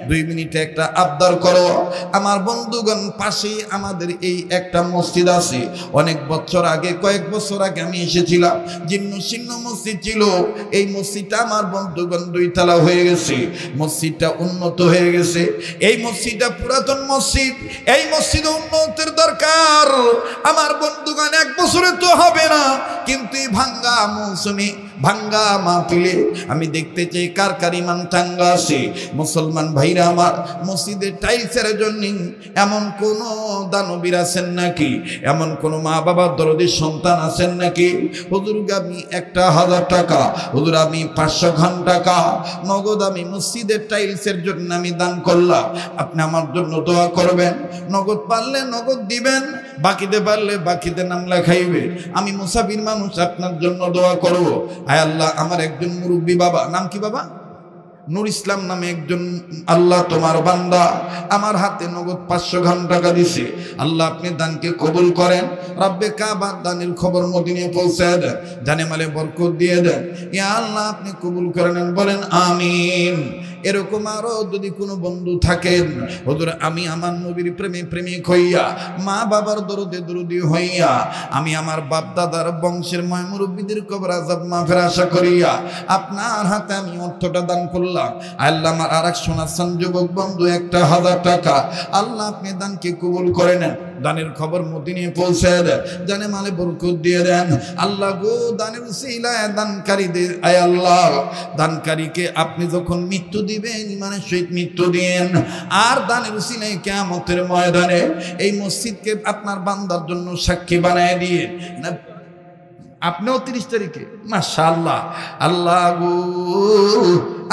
2 মিনিটে একটা আবদার করো। আমার বন্ধুগণ, পাশেই আমাদের এই একটা মসজিদ আছে। অনেক বছর আগে, কয়েক বছর আগে আমি এসেছিলাম, জীর্ণ শীর্ণ মসজিদ ছিল। এই মসজিদটা আমার বন্ধুগণ 2 তলা হয়ে গেছে, মসজিদটা উন্নত হয়ে গেছে। এই মসজিদটা পুরাতন মসজিদ, এই মসজিদে উন্নতের দরকার। আমার বন্ধুগণ, 1 বছরে তো হবে না, কিন্তু এই ভাঙ্গা মৌসুমে, ভাঙ্গা মাহফিলে আমি দেখতে চাই কার কার ইমান চাঙ্গা আছে। মুসলমান ভাইরা আমার, মসজিদের টাইলসের জন্য এমন কোন দানবীর আছেন নাকি? এমন কোন মা বাবার দরদি সন্তান আছেন নাকি? হুজুর, আমি 1000 টাকা, হুজুর আমি 500 টাকা নগদ আমি মসজিদের টাইলসের জন্য আমি দান করলাম, আপনি আমার জন্য দোয়া করবেন। নগদ পারলে নগদ দিবেন, বাকিতে পারলে বাকিতে নাম লেখাইবে। আমি মুসাফির মানুষ, আপনার জন্য দোয়া করব। আয় আল্লাহ, আমার একজন মুরব্বী বাবা, নাম কি বাবা? নূর ইসলাম নামে একজন, আল্লাহ তোমার বান্দা আমার হাতে নগদ 500 টাকা দিছে। আল্লাহ আপনি দানকে কবুল করেন। রব্বে কাবা দানের খবর মদিনায় পৌঁছায় দেন, জানে মালে বরকত দিয়ে দেন। ইয়া আল্লাহ, আপনি কবুল করে নেন, বলেন আমিন। এরকম আরো যদি কোনো বন্ধু থাকেন, হুজুর আমি আমার নবীর প্রেমে প্রেমিক হইয়া, মা বাবার দরদে দরদি হইয়া, আমি আমার বাপ দাদার বংশের ময় মুরব্বীদের কবর আযাব মাফের আশা করিয়া আপনার হাতে আমি অর্থটা দান করলাম। আল্লাহ, আমার আরেক শোনাচ্ছেন যুবক বন্ধু 1000 টাকা, আল্লাহ আপনি দানকে কবুল করে নেন, দানের খবর মদিনায় পৌঁছায় দেন, জানে মালে বরকত দিয়ে দেন। আল্লাহ গো, দানের উসিলায় দানকারীদের, আয় আল্লাহ, দানকারীকে আপনি যখন মৃত্যু দিবেন, ইমানের সহিত মৃত্যু দিন। আর দানের উসিলায় কিয়ামতের ময়দানে এই মসজিদকে আপনার বান্দার জন্য সাক্ষী বানায় দিয়ে, আপনিও 30 তারিখে? মাশাআল্লাহ। আল্লাহ গো,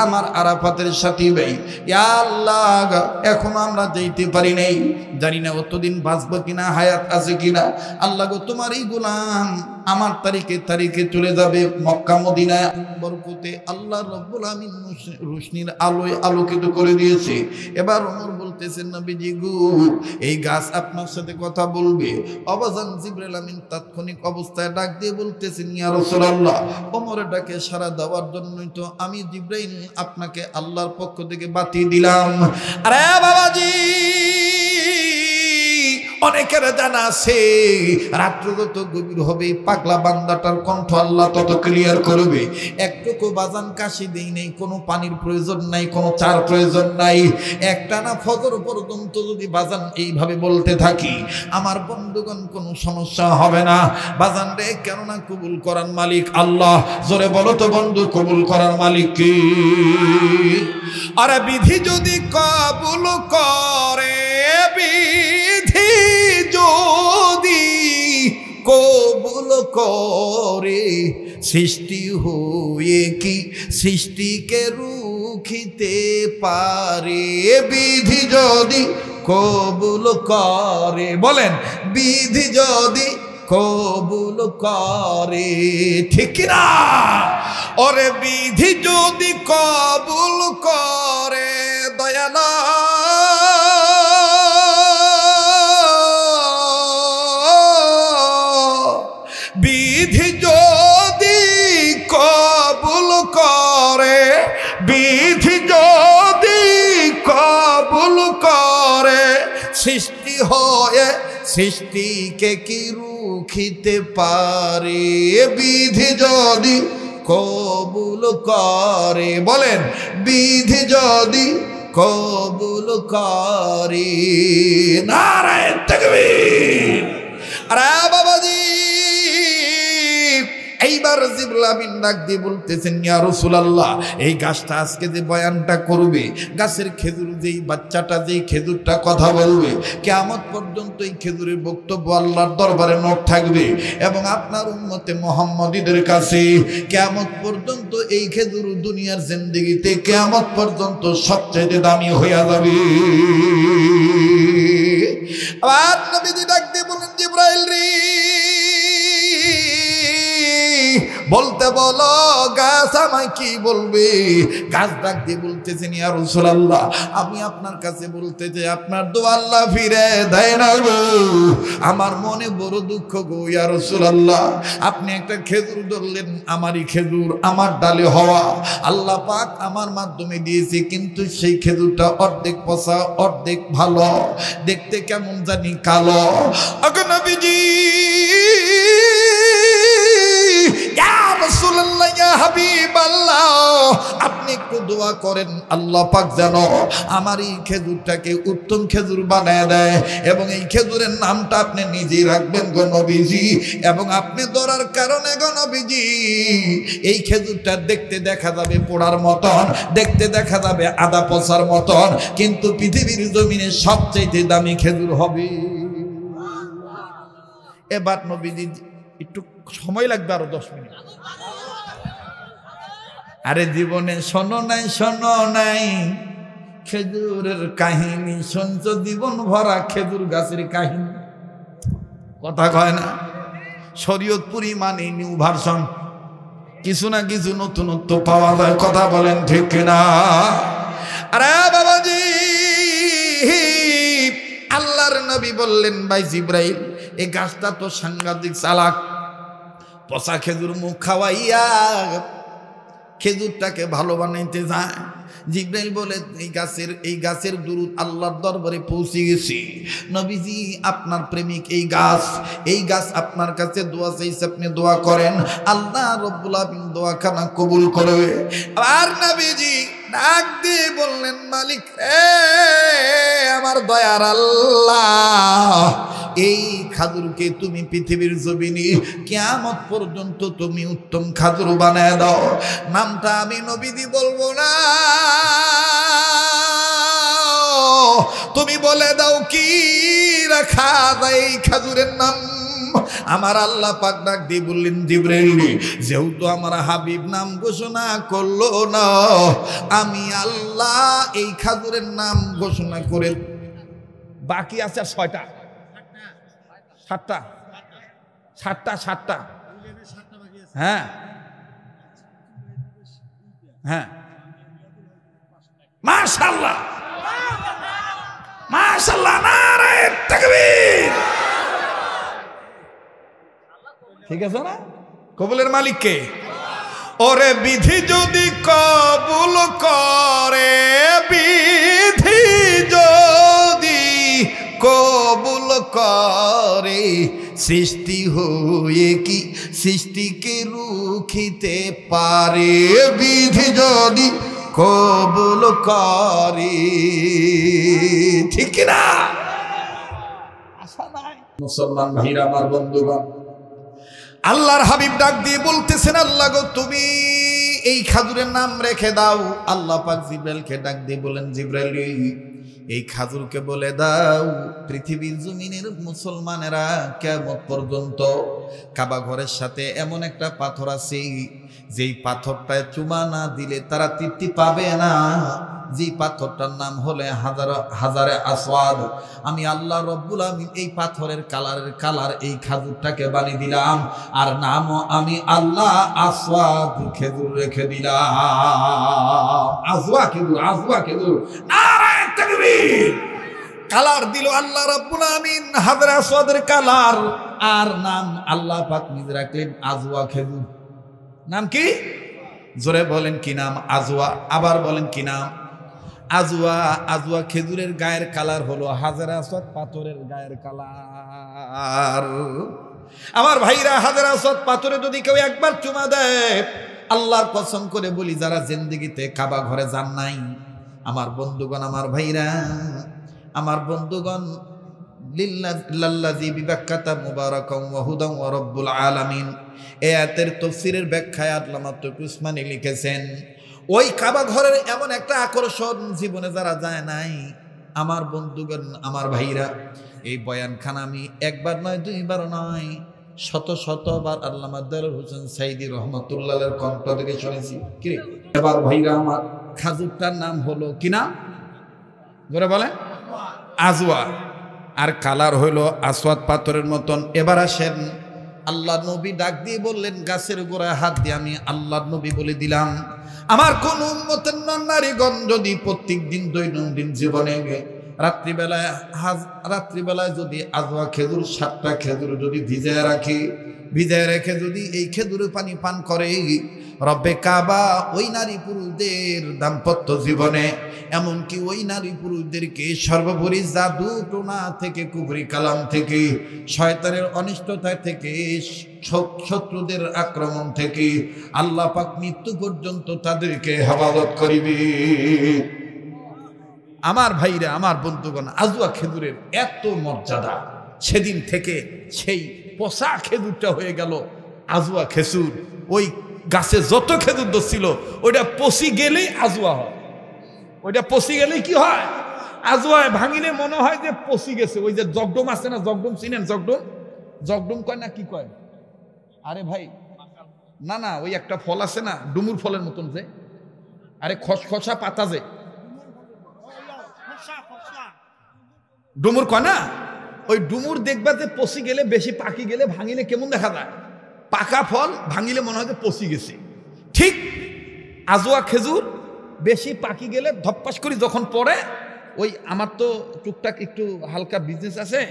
আমার আরাফাতের সাথী ভাই, ইয়া আল্লাহ, এখন আমরা যেতে পারি নাই, জানি না অতদিন বাঁচবো কিনা, হায়াত আছে কিনা। আল্লাহ গো, তোমার এই গোলাম আমার তারিখে চলে যাবে মক্কা মদিনা বরকতে আল্লাহ রাব্বুল আমিন রোশনির আলোয় আলোকিত করে দিয়েছে। এবার ওমর বলতেছেন, নবীজি গো, এই গাছ আপনার সাথে কথা বলবে। অবাজান জিবরাইল আমিন তাৎক্ষণিক অবস্থায় ডাক দিয়ে বলতেছেন, ইয়া রাসূলুল্লাহ, ওমরের ডাকে সাড়া দেওয়ার জন্যই তো আমি জিবরাইল আপনাকে আল্লাহর পক্ষ থেকে বাতিয়ে দিলাম। আরে বাবাজি, অনেকের জানা আছে রাত্র যত গভীর হবে পাগলা বান্দাটার কণ্ঠ আল্লাহ তত ক্লিয়ার করবে। একটুকু বাজান কাশি দেই নেই, কোনো পানির প্রয়োজন নাই, কোনো চার প্রয়োজন নাই। একটানা ফজর পর্যন্ত যদি বাজান এইভাবে বলতে থাকি, আমার বন্ধুগণ কোনো সমস্যা হবে না। বাজান রে, কেননা কবুল করার মালিক আল্লাহ। জোরে বলো তো বন্ধু, কবুল করার মালিক কি? আরে বিধি যদি কবুল করে, বিধি যদি কবুল করে, সৃষ্টি হয়ে কি সৃষ্টিকে রুখিতে পারে? বিধি যদি কবুল করে, বলেন, বিধি যদি কবুল করে, ঠিক না? ওরে বিধি যদি কবুল করে, দয়ালা বিধি যদি কবুল করে, বিধি যদি কবুল করে, সৃষ্টি হয়ে সৃষ্টিকে কি রুখিতে পারে? বিধি যদি কবুল করে, বলেন, বিধি যদি কবুল করে। নারায়ে তাকবীর। আরে বাবাজি, এইবার জিবরাইল আমিন ডাক দিয়ে বলতেছেন, ইয়া রাসূলুল্লাহ, এই গাছটা আজকে যে বয়ানটা করবে, গাছের খেজুর, যেই বাচ্চাটা যেই খেজুরটা কথা বলবে, কিয়ামত পর্যন্ত এই খেজুরের বক্তব্য আল্লাহর দরবারে নোট থাকবে এবং আপনার উম্মতে মুহাম্মাদীদের কাছে কিয়ামত পর্যন্ত এই খেজুর দুনিয়ার জিন্দেগিতে কিয়ামত পর্যন্ত সবচেয়ে দামি হয়ে যাবে। আবার নবীজি ডাক দিয়ে বলেন, জিবরাইল রে, বলতে বলো গাছ আমায় কি বলবে? গাছ ডাক দিয়ে বলতেছেন, ইয়া রাসূলুল্লাহ, আমি আপনার কাছে বলতে চাই, আপনার দোয়া আল্লাহ ফিরে দেয় না গো। আমার মনে বড় দুঃখ গো ইয়া রাসূলুল্লাহ। আপনি একটা খেজুর ধরলেন, আমারই খেজুর, আমার ডালে হওয়া, আল্লাহ পাক আমার মাধ্যমে দিয়েছে, কিন্তু সেই খেজুরটা অর্ধেক পচা অর্ধেক ভালো, দেখতে কেমন জানি কালো। ওগো নবীজি, রাসূলুল্লাহ, ইয়া হাবিবাল্লাহ, আপনি একটু দোয়া করেন আল্লাহ পাক যেন আমার এই খেজুরটাকে উত্তম খেজুর বানায় দেয়, এবং এই খেজুরের নামটা আপনি নিজেই রাখবেন গো নবীজি। এবং আপনি ধরার কারণে গো নবীজি, এই খেজুরটা দেখতে দেখা যাবে পোড়ার মতন, দেখতে দেখা যাবে আদা পচার মতন, কিন্তু পৃথিবীর জমিনে সবচেয়ে দামি খেজুর হবে। এবার নবীজি একটু সময় লাগবে, আরো 10 মিনিট। আরে জীবনে শোনো নাই খেজুরের কাহিনী, শুনছ জীবন ভরা খেজুর গাছের কাহিনী, কথা কয় না? শরীয়তপুরি মানে নিউ ভার্সন, কিছু না কিছু নতুনত্ব পাওয়া যায়, কথা বলেন ঠিক কিনা? আরে বাবাজি, আল্লাহর নবী বললেন, ভাই জিবরাইল, এই গাছটা তো সাংঘাতিক চালাক, পচা খেজুর মুখ খাওয়াইয়া খেজুরটাকে ভালো বানাইতে যায়। জিবরাইল বলে, এই গাছের দুরূদ আল্লাহর দরবারে পৌঁছে গেছে। নবীজি, আপনার প্রেমিক এই গাছ আপনার কাছে দোয়া চাইছে, আপনি দোয়া করেন, আল্লাহ রাব্বুল আলামিন দোয়াখানা কবুল করবে। আর নবীজি ডাক দিয়ে বললেন, মালিক আমার দয়ার আল্লাহ, এই খাজুরকে তুমি পৃথিবীর জমিনে কিয়ামত পর্যন্ত তুমি উত্তম খাজুর বানায় দাও। নামটা আমি নবীজি বলবো না, তুমি বলে দাও কি রাখা যায় এই খাজুরের নাম। আমার আল্লাহ পাক ডাক দিয়ে বললেন জিবরাইল যেহেতু আমার হাবিব নাম ঘোষণা করলো না, আমি আল্লাহ এই খাজুরের নাম ঘোষণা করে বাকি আছে আর 6টা 7টা 7টা হ্যাঁ হ্যাঁ মাশাআল্লাহ মাশাআল্লাহ, নারায়ে তাকবীর। ঠিক আছে না? কবুলের মালিক কে? ওরে বিধি যদি কবুল করে, বিধি যদি কবুল করে, সৃষ্টি হয়ে কি সৃষ্টিকে রুখিতে পারে? বিধি যদি কবুল করে, ঠিক না? আশা নাই। মুসলমান ভাইরা আমার বন্ধুগণ, আল্লাহর হাবিব ডাক দিয়ে বলতেছেন আল্লাহ গো তুমি এই খাজুরের নাম রেখে দাও। আল্লাহ পাক জিবরাইলকে ডাক দিয়ে বলেন জিবরাইল এই খাজুরকে বলে দাও পৃথিবীর জমিনের মুসলমানেরা কিয়ামত পর্যন্ত কাবা ঘরের সাথে এমন একটা পাথর আছে যেই পাথরটায় চুমা না দিলে তারা তৃপ্তি পাবে না, যেই পাথরটার নাম হলে হাজারে আসওয়াদ। আমি আল্লাহ রব্বুল আমিন এই পাথরের কালার এই খাজুরটাকে বানিয়ে দিলাম, আর নামও আমি আল্লাহ আসওয়াদ খেজুর রেখে দিলাম। আজওয়া খেজুর নারায়ে তাকবীর। কালার দিল আল্লাহ রব্বুল আমিন হাজারে আসওয়াদের কালার, আর নাম আল্লাহ পাক নিজে রাখলেন আজওয়া খেজুর। নাম কি? জোরে বলেন কি নাম? আজওয়া। আবার বলেন কি নাম? আজওয়া। আজওয়া খেজুরের গায়ের কালার হলো হাজারে আসওয়াদ পাথরের গায়ের কালার। আমার ভাইরা হাজারে আসওয়াদ পাথরে যদি কেউ একবার চুমা দেয়, আল্লাহর কসম করে বলি যারা জিন্দেগিতে কাবা ঘরে যান নাই, আমার বন্ধুগণ, আমার ভাইরা, আমার বন্ধুগণ, লিল্লাযী বিবাক্কাতা মুবারাকান ওয়া হুদান ওয়া রাব্বুল আলামিন, এই আয়াতের তাফসীরের ব্যাখ্যায় আল্লামা তকি উসমানী লিখেছেন ওই কাবা ঘরের এমন একটা আকর্ষণ জীবনে যারা যায় নাই, আমার বন্ধুগণ, আমার ভাইরা, এই বয়ানখানা আমি একবার নয় দুইবার নয় শতবার আল্লামা দেলোয়ার হোসেন সাইদী রহমাতুল্লাহের কণ্ঠ থেকে শুনেছি। কি এবার ভাইরা আমার, খাজুরটার নাম হলো কি না? ধরে বলেন আজওয়া, আর কালার হইল আসওয়াদ পাথরের মতন। এবার আসেন আল্লাহ নবী ডাক দিয়ে বললেন গাছের গোড়ায় হাত দিয়ে আমি আল্লাহ নবী বলে দিলাম আমার কোন উম্মতের নারীগণ যদি প্রত্যেক দিন দৈনন্দিন জীবনে রাত্রিবেলায় যদি আজওয়া খেজুর 7টা খেজুর যদি ভিজায় রেখে যদি এই খেজুরের পানি পান করে, রব্বে কাবা ওই নারী পুরুষদের দাম্পত্য জীবনে, এমনকি ওই নারী পুরুষদেরকে সর্বোপরি জাদু টোনা থেকে, কুফরি কালাম থেকে, শয়তানের অনিষ্টতা থেকে, শত্রুদের আক্রমণ থেকে আল্লাহ পাক মৃত্যু পর্যন্ত তাদেরকে হেফাজত করিবে। আমার ভাইরা, আমার বন্ধুগণ, আজওয়া খেজুরের এত মর্যাদা, সেদিন থেকে সেই পচা খেজুরটা হয়ে গেল আজওয়া খেজুর। ওই গাছে যত খেজুর ধরছিল ওইটা পচি গেলেই আজওয়া হয়। ওইটা পচি গেলেই কি হয়? আজওয়া ভাঙিলে মনে হয় যে পচি গেছে। ওই যে জগডম আছে না, জগডম চিনেন? জগডম কয় না কি কয়? আরে ভাই না, ওই একটা ফল আছে না ডুমুর ফলের মতন, যে আরে খসখসা পাতা, যে ডুমুর কয় না, ওই ডুমুর দেখবা যে পচি গেলে, বেশি পাকি গেলে, ভাঙিলে কেমন দেখা যায়? পাকা ফল ভাঙিলে মনে হয় যে পচি গেছে। ঠিক আজওয়া খেজুর বেশি পাকি গেলে ধপ্পাস করে যখন পড়ে, ওই আমার তো টুকটাক একটু হালকা বিজনেস আছে,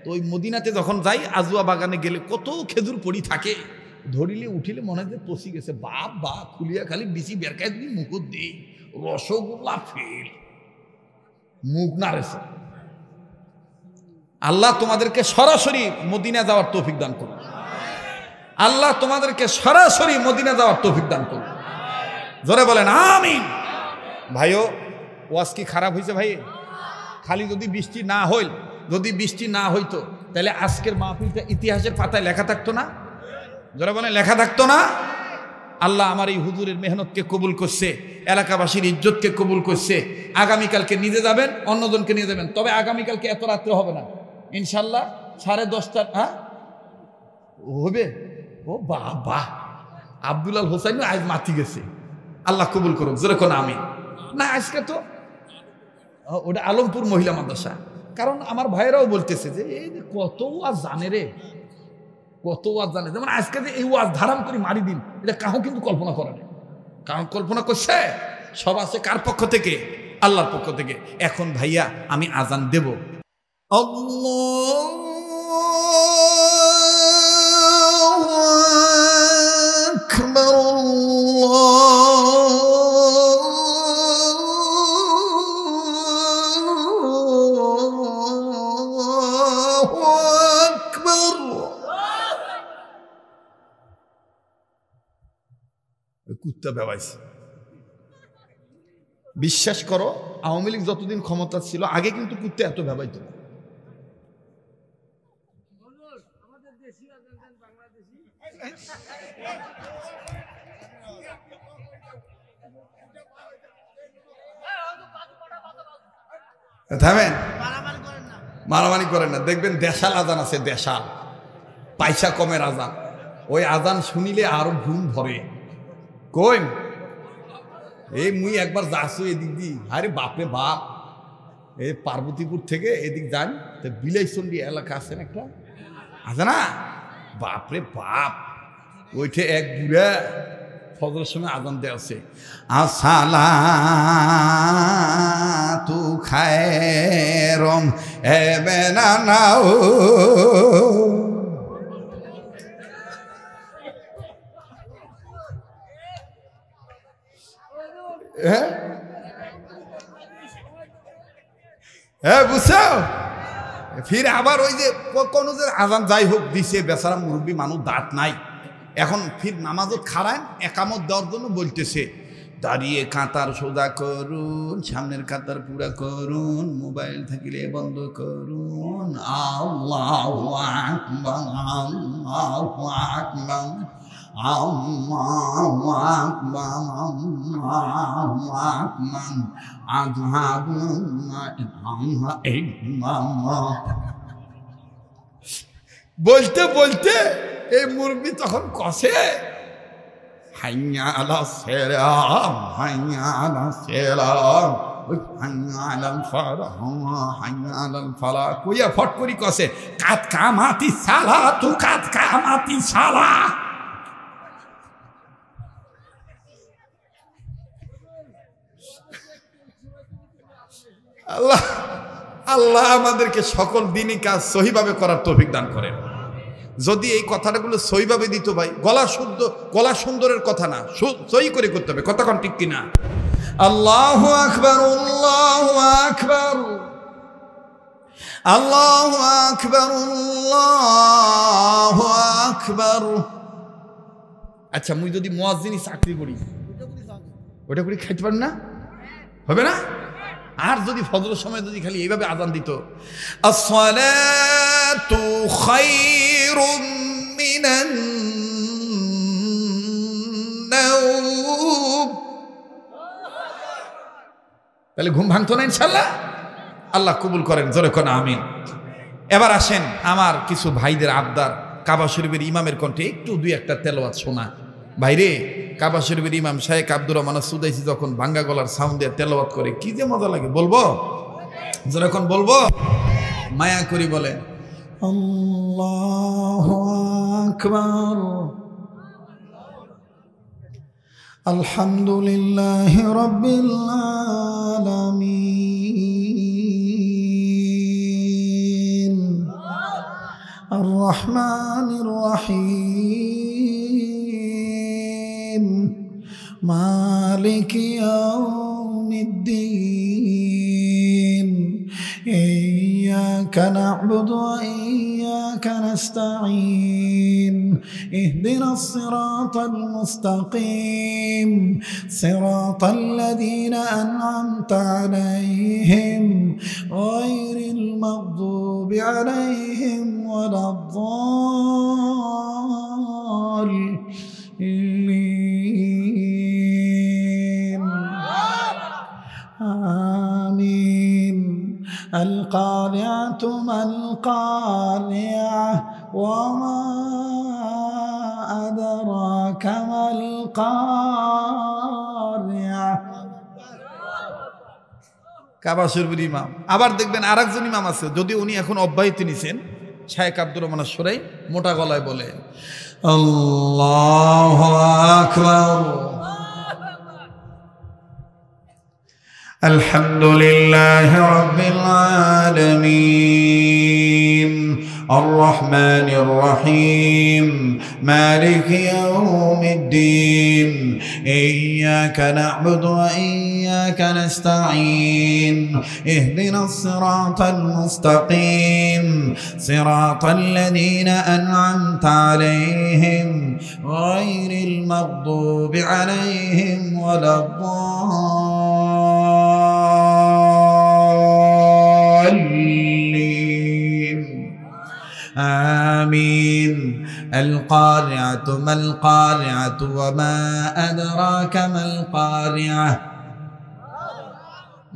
তো ওই মদিনাতে যখন যাই আজওয়া বাগানে গেলে কত খেজুর পড়ি থাকে, ধরিলে উঠিলে মনে হয় যে পচি গেছে। বা খুলিয়া খালি বিচি বেরকায় দিই মুকুট দিই, রসগোল্লা ফেল, মুখ নাড়েছে। আল্লাহ তোমাদেরকে সরাসরি মদিনা যাওয়ার তৌফিক দান করুন। আল্লাহ তোমাদেরকে সরাসরি মদিনা যাওয়ার তৌফিক দান করুন। জোরে বলেন আমিন। ভাইও ওয়াজ কি খারাপ হয়েছে ভাই? খালি যদি বৃষ্টি না হইতো তাহলে আজকের মাহফিলটা ইতিহাসের পাতায় লেখা থাকতো না? জোরে বলেন লেখা থাকতো না? আল্লাহ আমার এই হুজুরের মেহনতকে কবুল করছে, এলাকাবাসীর ইজ্জতকে কবুল করছে। আগামীকালকে নিজে যাবেন, অন্যজনকে নিয়ে যাবেন, তবে আগামীকালকে এত রাত্রে হবে না ইনশাল্লাহ। 10:30, হবে? ও বাবা, আব্দুল আল হোসাইন আজ মাতি গেছে, আল্লাহ কবুল করুক, যেরকম আমি না। আজকে তো ওটা আলমপুর মহিলা মাদ্রাসা। কারণ আমার ভাইয়েরাও বলতেছে যে এই কত ওয়াজ জানে রে, কত ওয়াজ জানে। যেমন আজকে যে এই ওয়াজ ধারাম করে মারি দিন, এটা কাহো কিন্তু কল্পনা করা নেই। কারণ কল্পনা করছে সব আছে কার পক্ষ থেকে? আল্লাহর পক্ষ থেকে। এখন ভাইয়া আমি আজান দেব। আল্লাহু আকবার, আল্লাহু আকবার। কুত্তা বেবাইছে। বিশ্বাস করো, আওয়ামী লীগ যতদিন ক্ষমতা ছিল আগে কিন্তু কুত্তা এত ভেবাইত না। থামেন, মারামারি করেন না। দেখবেন দেশাল আজান আছে, দেশাল পয়সা কমের আজান। ওই আজান শুনিলে আরো ঘুম ধরে। কই এই মুই একবার যাচ্ছ এদিক দি, আরে বাপরে বাপ, এই পার্বতীপুর থেকে এদিক যান, বিলাইচন্ডী এলাকা আছে না একটা, আছে না? বাপরে বাপ, ওইঠে এক বুড়া ফজরের সময় আজান দেওয়া আছে, আসসালাতু খায়রুম মিনান নাওম। হ্যাঁ বুঝছো? ফির আবার ওই যে কোন যে আজান যাই হোক দিছে, বেচারা মুরব্বী মানুষ, দাঁত নাই। এখন ফির নামাজত খাড়ায় একামত দেওয়ার জন্য বলতেছে, দাঁড়িয়ে কাতার সোজা করুন, সামনের কাতার পুরা করুন, মোবাইল থাকিলে বন্ধ করুন, আল্লাহু আকবার, আল্লাহু আকবার, আল্লাহু আকবার, আল্লাহু আকবার, আযহাবু ইল্লাল্লাহ। বলতে বলতে এই মুরব্বি তখন কষে, হাইয়া আলা সেলাম, হাইয়া আলা সেলাম, হাইয়া আলাল ফালাহ, হাইয়া আলাল ফালাহ কইয়া ফট করি কষে, কাত কামাতি সালা, তু কাত কামাতি সালা। আল্লাহ আল্লাহ আমাদেরকে সকল দিনই কাজ সহিভাবে করার তৌফিক দান করেন। যদি এই কথাটাগুলো সহিভাবে দিত ভাই, গলা সুন্দরের কথা না, সহি করে করতে হবে। কথা কোন ঠিক কিনা? আল্লাহু আকবার, আল্লাহু আকবার, আল্লাহু আকবার, আল্লাহু আকবার। আচ্ছা, মুই যদি মুয়াজ্জিনি চাকরি করি, ওটা করে খাইতে পারেন না? হবে না? আর যদি ফজরের সময় যদি খালি এইভাবে আজান দিত, আসসালাতু খায়রুম মিনান নাওম, তাহলে ঘুম ভাঙতো না ইনশাআল্লাহ। আল্লাহ কবুল করেন, জোরে কোন আমিন। এবার আসেন আমার কিছু ভাইদের আবদার, কাবা শরীফের ইমামের কণ্ঠে একটু দুই একটা তেলাওয়াত শোনা। ভাইরে, কাবা শরীফের ইমাম শাইখ আব্দুর রহমান সুদাইসি যখন ভাঙ্গা গলার সাউন্ড দিয়ে তেলাওয়াত করে কি যে মজা লাগে, বলবো? যখন বলবো মায়া করি বলে, আল্লাহু আকবার, আলহামদুলিল্লাহি রাব্বিল আলামিন, আর রহমানির রহিম, মালিকি ইয়াউমিদ্দিন, ইয়্যাকা না'বুদু ওয়া ইয়্যাকা নাস্তাঈন, ইহদিনাস সিরাতাল মুস্তাকিম, সিরাতাল লাযীনা আন'আমতা আলাইহিম, গায়রিল মাগদুবি আলাইহিম ওয়ালাদ-দাল্লিন। আমিন। القارعة ما القارعة وما أدراك ما القارعة কাবা শরীফের ইমাম। আবার দেখবেন আরেকজন ইমাম আছে, যদি উনি এখন অব্যাহতি নিছেন, শায়েখ আব্দুর রহমান আশ-শরাই মোটা গলায় বলে আল্লাহু আকবার। আলহামদুলিল্লাহি রাব্বিল আলামিন الرحمن الرحيم مالك يوم الدين إياك نعبد وإياك نستعين اهدنا الصراط المستقيم صراط الذين أنعمت عليهم غير المغضوب عليهم ولا الضالين آمين القارعة ما القارعة وما أدراك ما القارعة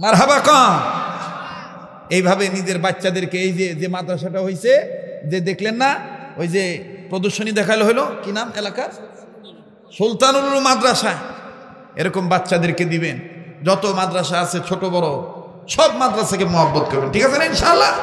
মারহাবা কম। এইভাবে নিজের বাচ্চাদেরকে এই যে মাদ্রাসাটা হয়েছে, যে দেখলেন না ওই যে প্রদর্শনী দেখালো হলো, কি নাম এলাকার, সুলতানুল মাদ্রাসা, এরকম বাচ্চাদেরকে দিবেন। যত মাদ্রাসা আছে ছোট বড় সব মাদ্রাসাকে মহব্বত করবেন, ঠিক আছে না ইনশাআল্লাহ।